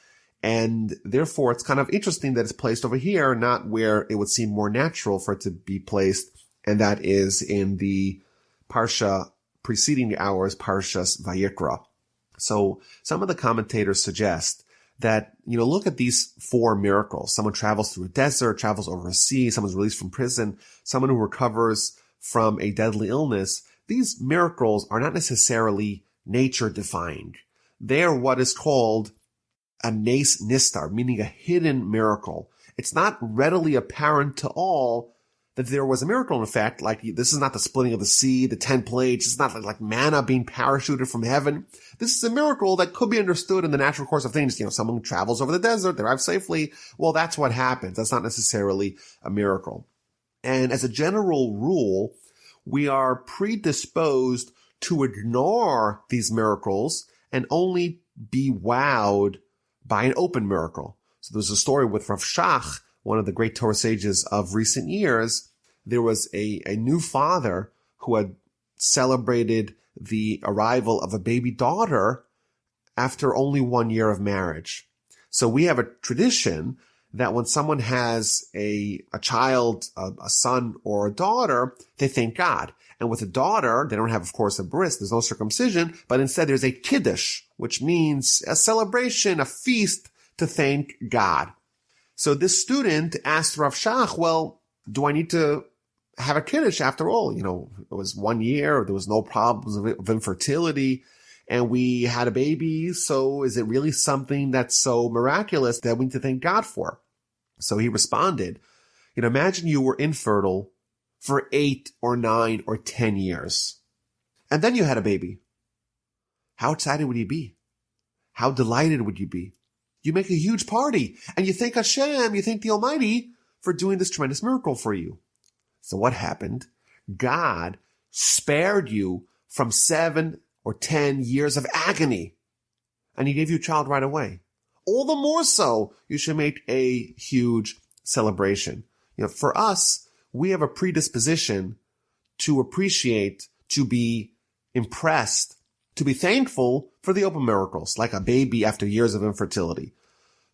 And therefore, it's kind of interesting that it's placed over here, not where it would seem more natural for it to be placed, and that is in the parsha preceding ours, Parshas Vayikra. So some of the commentators suggest that, look at these 4 miracles. Someone travels through a desert, travels over a sea, someone's released from prison, someone who recovers from a deadly illness, these miracles are not necessarily nature defined. They are what is called a nes nistar, meaning a hidden miracle. It's not readily apparent to all that there was a miracle. In fact, like this is not the splitting of the sea, the 10 plagues. It's not like manna being parachuted from heaven. This is a miracle that could be understood in the natural course of things. Someone travels over the desert, they arrive safely. Well, that's what happens. That's not necessarily a miracle. And as a general rule, we are predisposed to ignore these miracles and only be wowed by an open miracle. So there's a story with Rav Shach, one of the great Torah sages of recent years. There was a new father who had celebrated the arrival of a baby daughter after only 1 year of marriage. So we have a tradition that when someone has a child, a son or a daughter, they thank God. And with a daughter, they don't have, of course, a bris, there's no circumcision, but instead there's a kiddush, which means a celebration, a feast to thank God. So this student asked Rav Shach, well, do I need to have a kiddush after all? It was 1 year, there was no problems of infertility, and we had a baby, so is it really something that's so miraculous that we need to thank God for? So he responded, imagine you were infertile for 8 or 9 or 10 years, and then you had a baby. How excited would you be? How delighted would you be? You make a huge party, and you thank Hashem, you thank the Almighty for doing this tremendous miracle for you. So what happened? God spared you from 7 or 10 years of agony, and he gave you a child right away. All the more so, you should make a huge celebration. For us, we have a predisposition to appreciate, to be impressed, to be thankful for the open miracles, like a baby after years of infertility.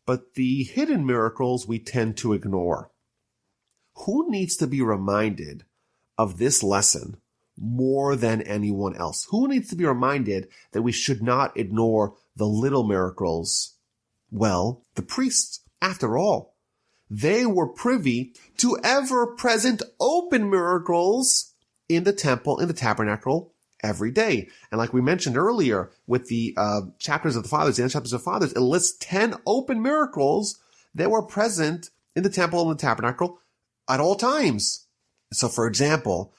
But the hidden miracles we tend to ignore. Who needs to be reminded of this lesson more than anyone else? Who needs to be reminded that we should not ignore the little miracles? Well, the priests. After all, they were privy to ever-present open miracles in the temple, in the tabernacle, every day. And like we mentioned earlier, with the chapters of the fathers, the end chapters of the fathers, it lists 10 open miracles that were present in the temple and the tabernacle at all times. So, for example,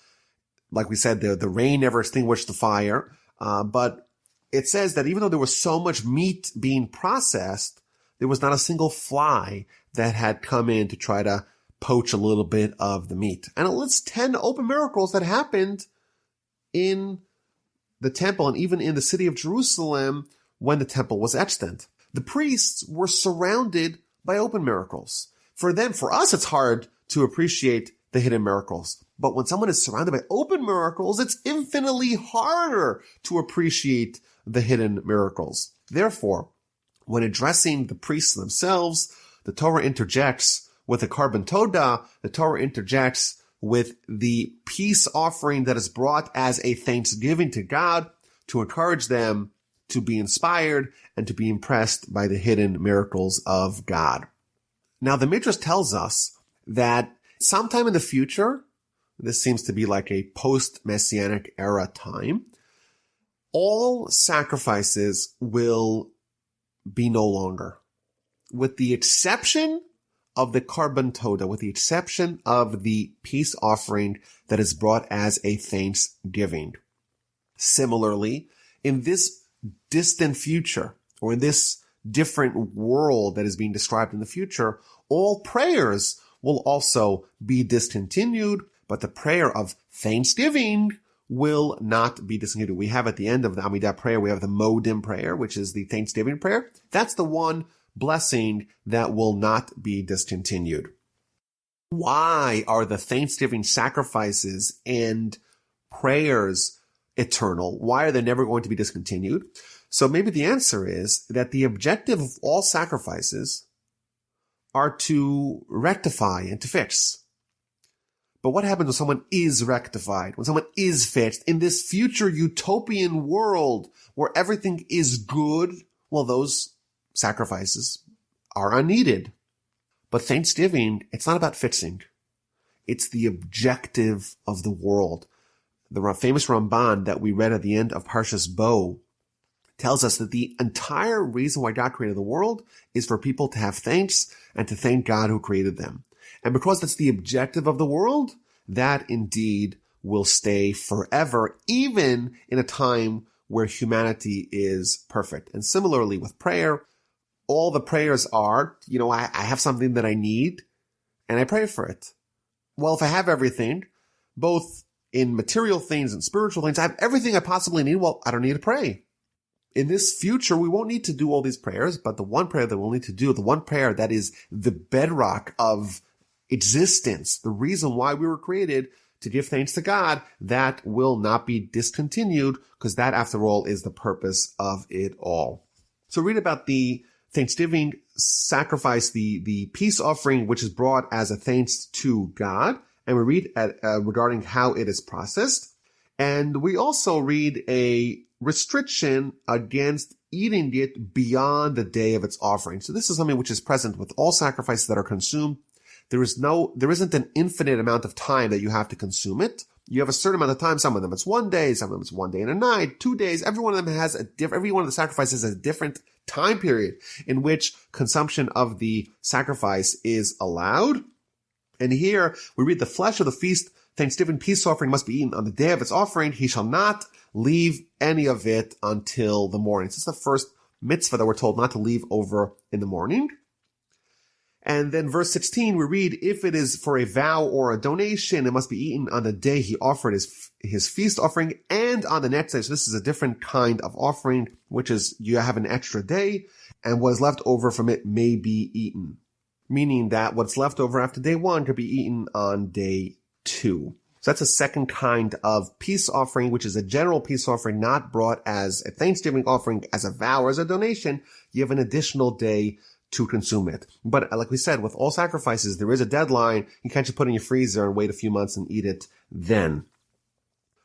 like we said, the rain never extinguished the fire, but it says that even though there was so much meat being processed, there was not a single fly that had come in to try to poach a little bit of the meat. And it lists 10 open miracles that happened in the temple and even in the city of Jerusalem when the temple was extant. The priests were surrounded by open miracles. For us, it's hard to appreciate the hidden miracles. But when someone is surrounded by open miracles, it's infinitely harder to appreciate the hidden miracles. Therefore, when addressing the priests themselves, the Torah interjects with the Karban Todah, the Torah interjects with the peace offering that is brought as a thanksgiving to God to encourage them to be inspired and to be impressed by the hidden miracles of God. Now, the Midrash tells us that sometime in the future, this seems to be like a post-Messianic era time, all sacrifices will be no longer, with the exception of the Karban Todah, with the exception of the peace offering that is brought as a thanksgiving. Similarly, in this distant future, or in this different world that is being described in the future, all prayers will also be discontinued, but the prayer of thanksgiving will not be discontinued. We have at the end of the Amidah prayer, we have the Modim prayer, which is the thanksgiving prayer. That's the one blessing that will not be discontinued. Why are the thanksgiving sacrifices and prayers eternal? Why are they never going to be discontinued? So maybe the answer is that the objective of all sacrifices are to rectify and to fix. But what happens when someone is rectified, when someone is fixed in this future utopian world where everything is good? Well, those sacrifices are unneeded. But Thanksgiving, it's not about fixing. It's the objective of the world. The famous Ramban that we read at the end of Parshas Bo tells us that the entire reason why God created the world is for people to have thanks and to thank God who created them. And because that's the objective of the world, that indeed will stay forever, even in a time where humanity is perfect. And similarly with prayer, all the prayers are, I have something that I need and I pray for it. Well, if I have everything, both in material things and spiritual things, I have everything I possibly need, well, I don't need to pray. In this future, we won't need to do all these prayers, but the one prayer that we'll need to do, the one prayer that is the bedrock of existence, the reason why we were created, to give thanks to God, that will not be discontinued, because that, after all, is the purpose of it all. So read about the Thanksgiving sacrifice, the peace offering, which is brought as a thanks to God, and we read regarding how it is processed. And we also read a restriction against eating it beyond the day of its offering. So this is something which is present with all sacrifices that are consumed. There isn't an infinite amount of time that you have to consume it. You have a certain amount of time. Some of them it's 1 day, some of them it's 1 day and a night, 2 days. Every one of them has every one of the sacrifices has a different time period in which consumption of the sacrifice is allowed. And here we read, the flesh of the feast Thanksgiving peace offering must be eaten on the day of its offering. He shall not leave any of it until the morning. So this is the first mitzvah that we're told not to leave over in the morning. And then verse 16, we read, if it is for a vow or a donation, it must be eaten on the day he offered his feast offering and on the next day. So this is a different kind of offering, which is you have an extra day and what is left over from it may be eaten. Meaning that what's left over after day 1 could be eaten on day 2. So that's a second kind of peace offering, which is a general peace offering, not brought as a Thanksgiving offering, as a vow or as a donation. You have an additional day to consume it. But like we said, with all sacrifices, there is a deadline. You can't just put it in your freezer and wait a few months and eat it then.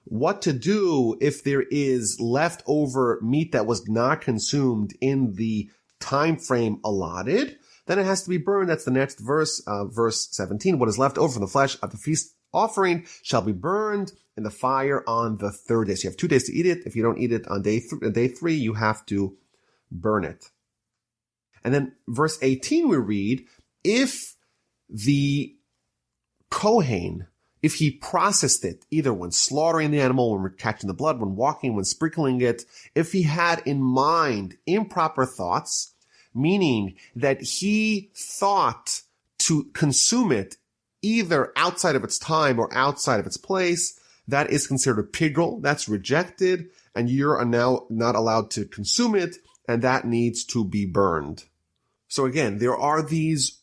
What to do if there is leftover meat that was not consumed in the time frame allotted? Then it has to be burned. That's the next verse, verse 17. What is left over from the flesh of the feast offering shall be burned in the fire on the 3rd day. So you have 2 days to eat it. If you don't eat it on day 3, you have to burn it. And then verse 18 we read, if the Kohen, if he processed it, either when slaughtering the animal, when catching the blood, when walking, when sprinkling it, if he had in mind improper thoughts, meaning that he thought to consume it either outside of its time or outside of its place, that is considered a pigul. That's rejected, and you're now not allowed to consume it, and that needs to be burned. So again, there are these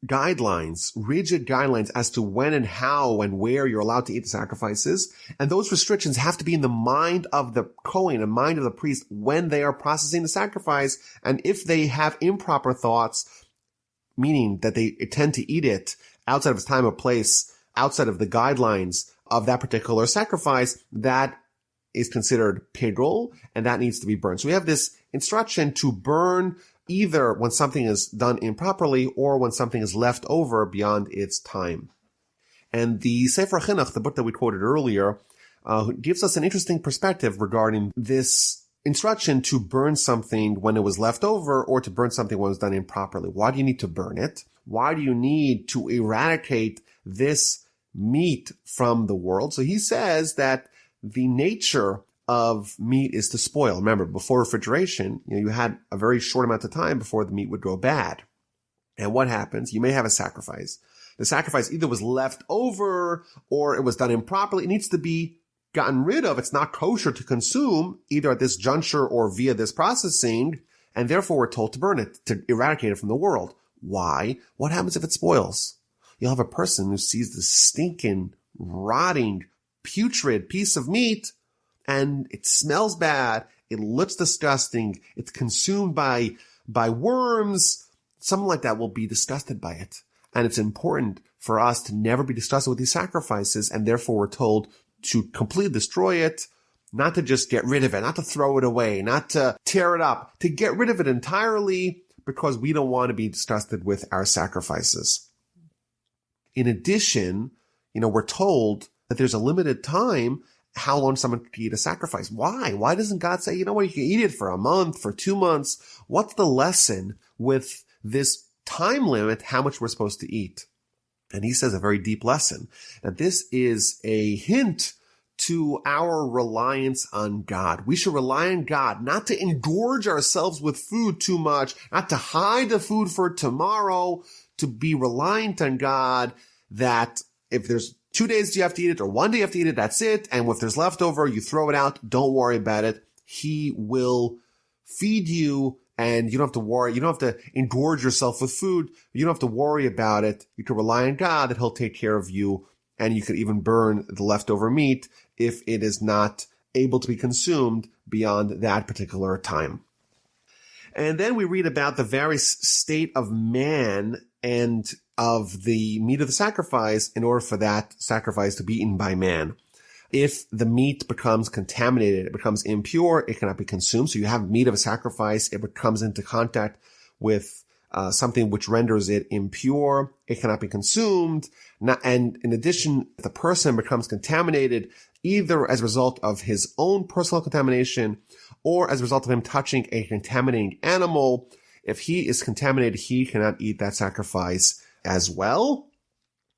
guidelines, rigid guidelines as to when and how and where you're allowed to eat the sacrifices. And those restrictions have to be in the mind of the Kohen, the mind of the priest, when they are processing the sacrifice. And if they have improper thoughts, meaning that they tend to eat it outside of its time or place, outside of the guidelines of that particular sacrifice, that is considered pigul, and that needs to be burned. So we have this instruction to burn either when something is done improperly or when something is left over beyond its time. And the Sefer Chinuch, the book that we quoted earlier, gives us an interesting perspective regarding this instruction to burn something when it was left over or to burn something when it was done improperly. Why do you need to burn it? Why do you need to eradicate this meat from the world? So he says that the nature of meat is to spoil. Remember, before refrigeration, you had a very short amount of time before the meat would go bad. And what happens? You may have a sacrifice. The sacrifice either was left over or it was done improperly. It needs to be gotten rid of. It's not kosher to consume either at this juncture or via this processing. And therefore we're told to burn it, to eradicate it from the world. Why? What happens if it spoils? You'll have a person who sees this stinking, rotting, putrid piece of meat, and it smells bad, it looks disgusting, it's consumed by worms. Someone like that will be disgusted by it. And it's important for us to never be disgusted with these sacrifices, and therefore we're told to completely destroy it, not to just get rid of it, not to throw it away, not to tear it up, to get rid of it entirely, because we don't want to be disgusted with our sacrifices. In addition, we're told that there's a limited time how long someone can eat a sacrifice. Why? Why doesn't God say, you can eat it for a month, for 2 months? What's the lesson with this time limit, how much we're supposed to eat? And he says a very deep lesson, that this is a hint to our reliance on God. We should rely on God, not to engorge ourselves with food too much, not to hide the food for tomorrow, to be reliant on God, that if there's 2 days you have to eat it, or 1 day you have to eat it, that's it. And if there's leftover, you throw it out. Don't worry about it. He will feed you, and you don't have to worry. You don't have to engorge yourself with food. You don't have to worry about it. You can rely on God that he'll take care of you, and you could even burn the leftover meat if it is not able to be consumed beyond that particular time. And then we read about the various state of man and of the meat of the sacrifice in order for that sacrifice to be eaten by man. If the meat becomes contaminated, it becomes impure, it cannot be consumed. So you have meat of a sacrifice, it comes into contact with something which renders it impure, it cannot be consumed. And in addition, if the person becomes contaminated, either as a result of his own personal contamination or as a result of him touching a contaminating animal, if he is contaminated, he cannot eat that sacrifice as well.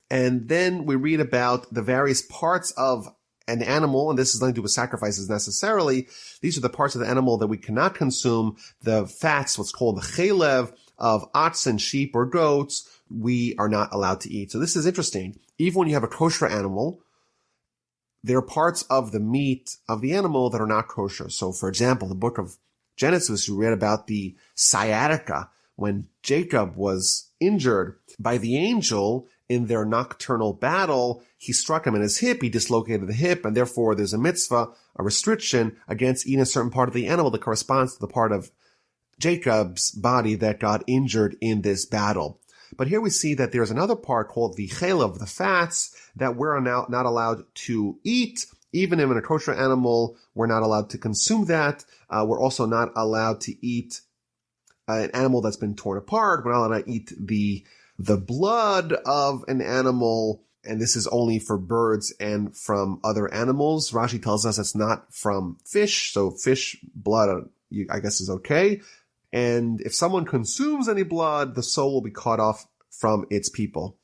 And then we read about the various parts of an animal, and this is nothing to do with sacrifices necessarily. These are the parts of the animal that we cannot consume. The fats, what's called the chalev of oxen, sheep, or goats, we are not allowed to eat. So this is interesting. Even when you have a kosher animal, there are parts of the meat of the animal that are not kosher. So for example, the book of Genesis, we read about the sciatica when Jacob was injured by the angel in their nocturnal battle. He struck him in his hip, he dislocated the hip, and therefore there's a mitzvah, a restriction against eating a certain part of the animal that corresponds to the part of Jacob's body that got injured in this battle. But here we see that there's another part called the chalev, the fats, that we're now not allowed to eat. Even in a kosher animal, we're not allowed to consume that. We're also not allowed to eat an animal that's been torn apart. We're not allowed to eat the blood of an animal, and this is only for birds and from other animals. Rashi tells us it's not from fish, so fish blood, I guess, is okay. And if someone consumes any blood, the soul will be cut off from its people.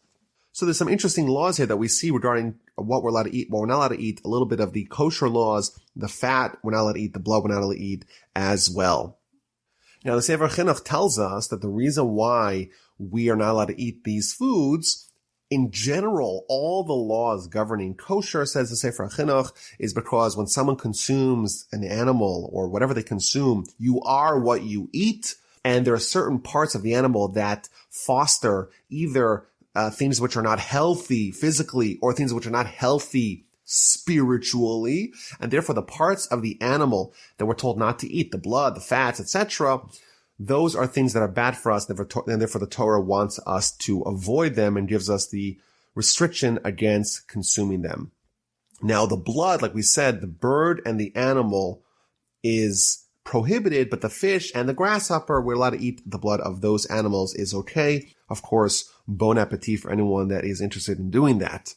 So there's some interesting laws here that we see regarding what we're allowed to eat, what we're not allowed to eat, a little bit of the kosher laws, the fat we're not allowed to eat, the blood we're not allowed to eat as well. Now the Sefer Chinuch tells us that the reason why we are not allowed to eat these foods, in general, all the laws governing kosher, says the Sefer Chinuch, is because when someone consumes an animal or whatever they consume, you are what you eat. And there are certain parts of the animal that foster either things which are not healthy physically or things which are not healthy spiritually. And therefore, the parts of the animal that we're told not to eat, the blood, the fats, etc., those are things that are bad for us, and therefore the Torah wants us to avoid them and gives us the restriction against consuming them. Now, the blood, like we said, the bird and the animal is prohibited, but the fish and the grasshopper, we're allowed to eat the blood of those animals is okay. Of course, bon appetit for anyone that is interested in doing that.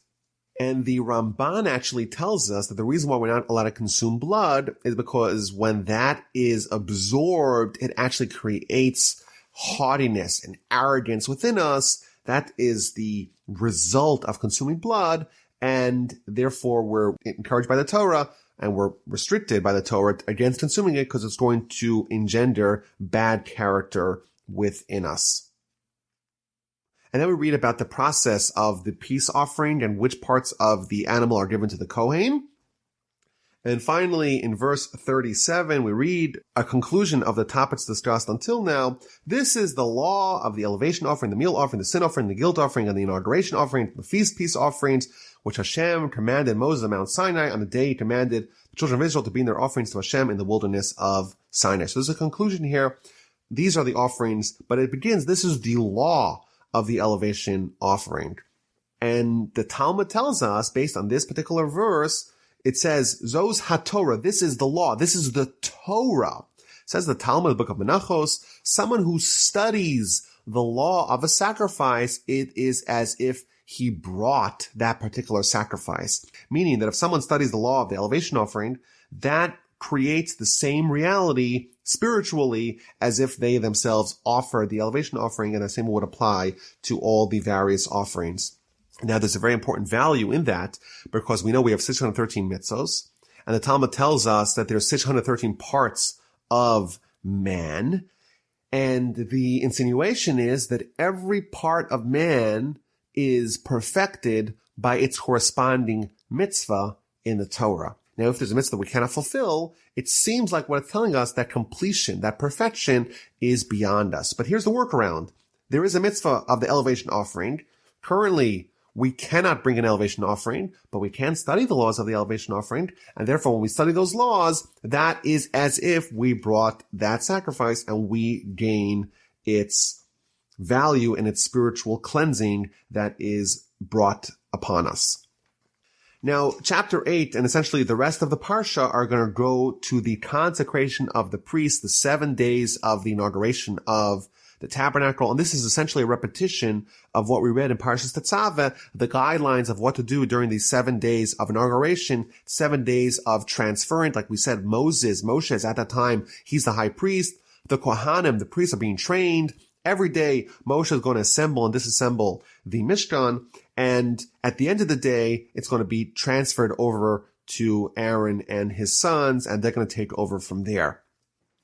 And the Ramban actually tells us that the reason why we're not allowed to consume blood is because when that is absorbed, it actually creates haughtiness and arrogance within us. That is the result of consuming blood, and therefore we're encouraged by the Torah and we're restricted by the Torah against consuming it because it's going to engender bad character within us. And then we read about the process of the peace offering and which parts of the animal are given to the Kohen. And finally, in verse 37, we read a conclusion of the topics discussed until now. This is the law of the elevation offering, the meal offering, the sin offering, the guilt offering, and the inauguration offering, the feast peace offerings, which Hashem commanded Moses on Mount Sinai on the day he commanded the children of Israel to bring their offerings to Hashem in the wilderness of Sinai. So there's a conclusion here. These are the offerings, but it begins, this is the law of the elevation offering. And the Talmud tells us, based on this particular verse, it says, Zos HaTorah, this is the law, this is the Torah. It says the Talmud, the book of Menachos, someone who studies the law of a sacrifice, it is as if he brought that particular sacrifice. Meaning that if someone studies the law of the elevation offering, that creates the same reality spiritually as if they themselves offered the elevation offering, and the same would apply to all the various offerings. Now, there's a very important value in that, because we know we have 613 mitzvos, and the Talmud tells us that there's 613 parts of man, and the insinuation is that every part of man is perfected by its corresponding mitzvah in the Torah. Now, if there's a mitzvah we cannot fulfill, it seems like what it's telling us that completion, that perfection is beyond us. But here's the workaround. There is a mitzvah of the elevation offering. Currently, we cannot bring an elevation offering, but we can study the laws of the elevation offering. And therefore, when we study those laws, that is as if we brought that sacrifice and we gain its value and its spiritual cleansing that is brought upon us. Now, chapter 8 and essentially the rest of the Parsha are going to go to the consecration of the priest, the 7 days of the inauguration of the Tabernacle. And this is essentially a repetition of what we read in Parshas Tzav, the guidelines of what to do during these 7 days of inauguration, 7 days of transference. Like we said, Moshe is at that time, he's the high priest. The Kohanim, the priests, are being trained. Every day, Moshe is going to assemble and disassemble the Mishkan. And at the end of the day, it's going to be transferred over to Aaron and his sons, and they're going to take over from there.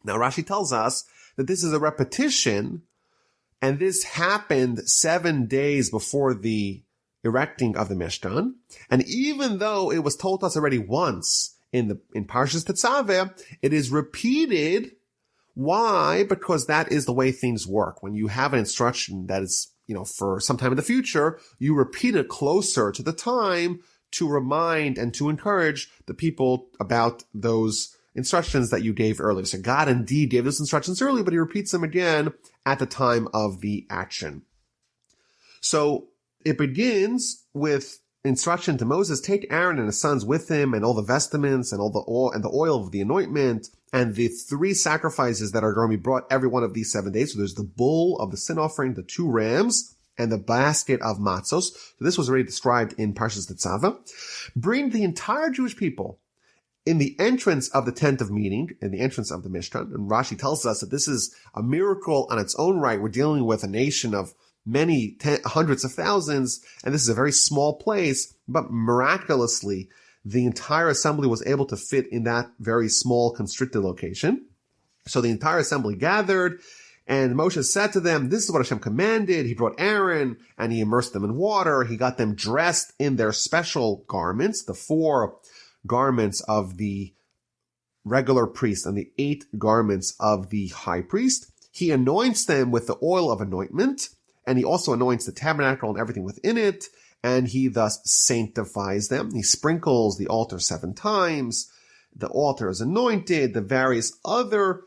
Now, Rashi tells us that this is a repetition, and this happened 7 days before the erecting of the Mishkan. And even though it was told us already once in Parshas Tzav, it is repeated. Why? Because that is the way things work. When you have an instruction that is, for some time in the future, you repeat it closer to the time to remind and to encourage the people about those instructions that you gave earlier. So God indeed gave those instructions early, but he repeats them again at the time of the action. So it begins with instruction to Moses, take Aaron and his sons with him and all the vestments and all the oil of the anointment and the 3 sacrifices that are going to be brought every one of these 7 days. So there's the bull of the sin offering, the 2 rams, and the basket of matzos. So this was already described in Parshas Tzav. Bring the entire Jewish people in the entrance of the tent of meeting, in the entrance of the Mishkan. And Rashi tells us that this is a miracle on its own right. We're dealing with a nation of many hundreds of thousands, and this is a very small place, but miraculously, the entire assembly was able to fit in that very small constricted location. So the entire assembly gathered, and Moshe said to them, this is what Hashem commanded. He brought Aaron, and he immersed them in water. He got them dressed in their special garments, the 4 garments of the regular priest and the 8 garments of the high priest. He anoints them with the oil of anointment, and he also anoints the tabernacle and everything within it, and he thus sanctifies them. He sprinkles the altar 7 times. The altar is anointed. The various other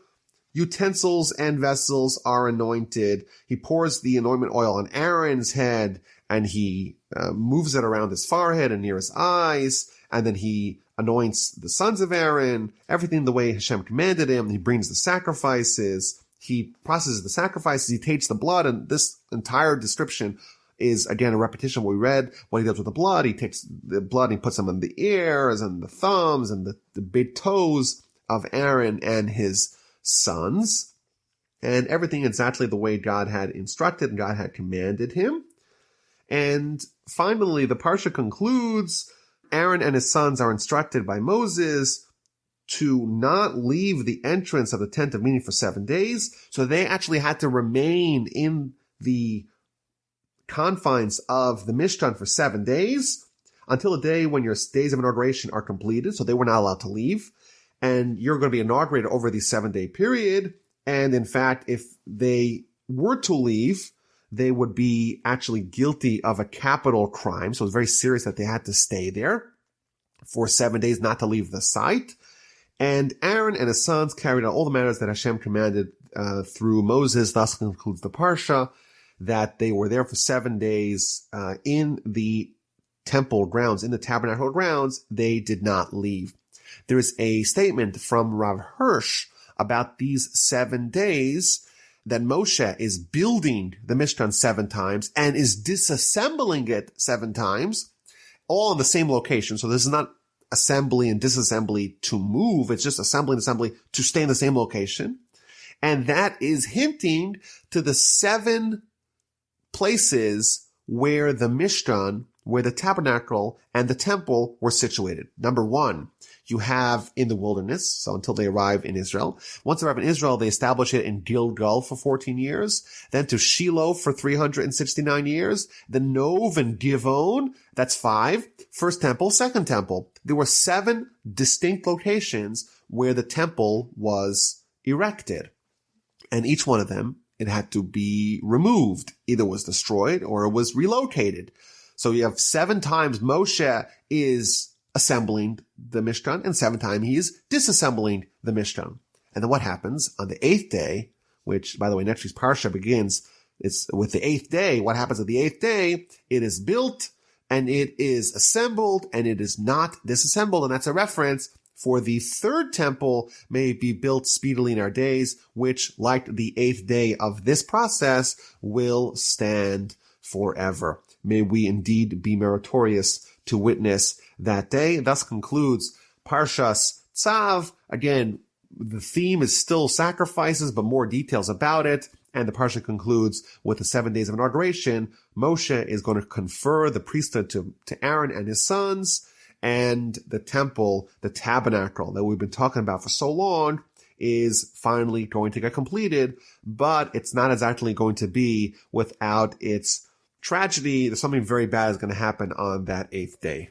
utensils and vessels are anointed. He pours the anointment oil on Aaron's head, and he moves it around his forehead and near his eyes, and then he anoints the sons of Aaron, everything the way Hashem commanded him. He brings the sacrifices. He processes the sacrifices. He takes the blood, and this entire description is, again, a repetition of what we read. What he does with the blood, he takes the blood and he puts them on the ears and the thumbs and the big toes of Aaron and his sons. And everything exactly the way God had instructed and God had commanded him. And finally, the Parsha concludes, Aaron and his sons are instructed by Moses to not leave the entrance of the tent of meeting for 7 days. So they actually had to remain in the confines of the Mishkan for 7 days until the day when your days of inauguration are completed. So they were not allowed to leave. And you're going to be inaugurated over the 7-day period. And in fact, if they were to leave, they would be actually guilty of a capital crime. So it's very serious that they had to stay there for 7 days, not to leave the site. And Aaron and his sons carried out all the matters that Hashem commanded through Moses. Thus concludes the Parsha, that they were there for 7 days in the temple grounds, in the tabernacle grounds. They did not leave. There is a statement from Rav Hirsch about these 7 days that Moshe is building the Mishkan 7 times and is disassembling it 7 times, all in the same location. So this is not assembly and disassembly to move. It's just assembly and assembly to stay in the same location. And that is hinting to the 7 places where the Mishkan, where the Tabernacle and the Temple were situated. Number 1, you have in the wilderness, so until they arrive in Israel. Once they arrive in Israel, they establish it in Gilgal for 14 years, then to Shiloh for 369 years, then Nov and Givon, that's 5, first temple, second temple. There were 7 distinct locations where the temple was erected. And each one of them, it had to be removed. Either was destroyed or it was relocated. So you have 7 times Moshe is assembling the Mishkan, and 7 times he is disassembling the Mishkan. And then what happens on the 8th day, which, by the way, next week's Parsha begins, it's with the 8th day. What happens at the 8th day? It is built, and it is assembled, and it is not disassembled. And that's a reference for the 3rd temple may be built speedily in our days, which, like the 8th day of this process, will stand forever. May we indeed be meritorious to witness that day. Thus concludes Parshas Tzav. Again, the theme is still sacrifices, but more details about it. And the Parsha concludes with the 7 days of inauguration. Moshe is going to confer the priesthood to Aaron and his sons, and the temple, the tabernacle that we've been talking about for so long, is finally going to get completed, but it's not exactly going to be without its tragedy. There's something very bad is going to happen on that 8th day.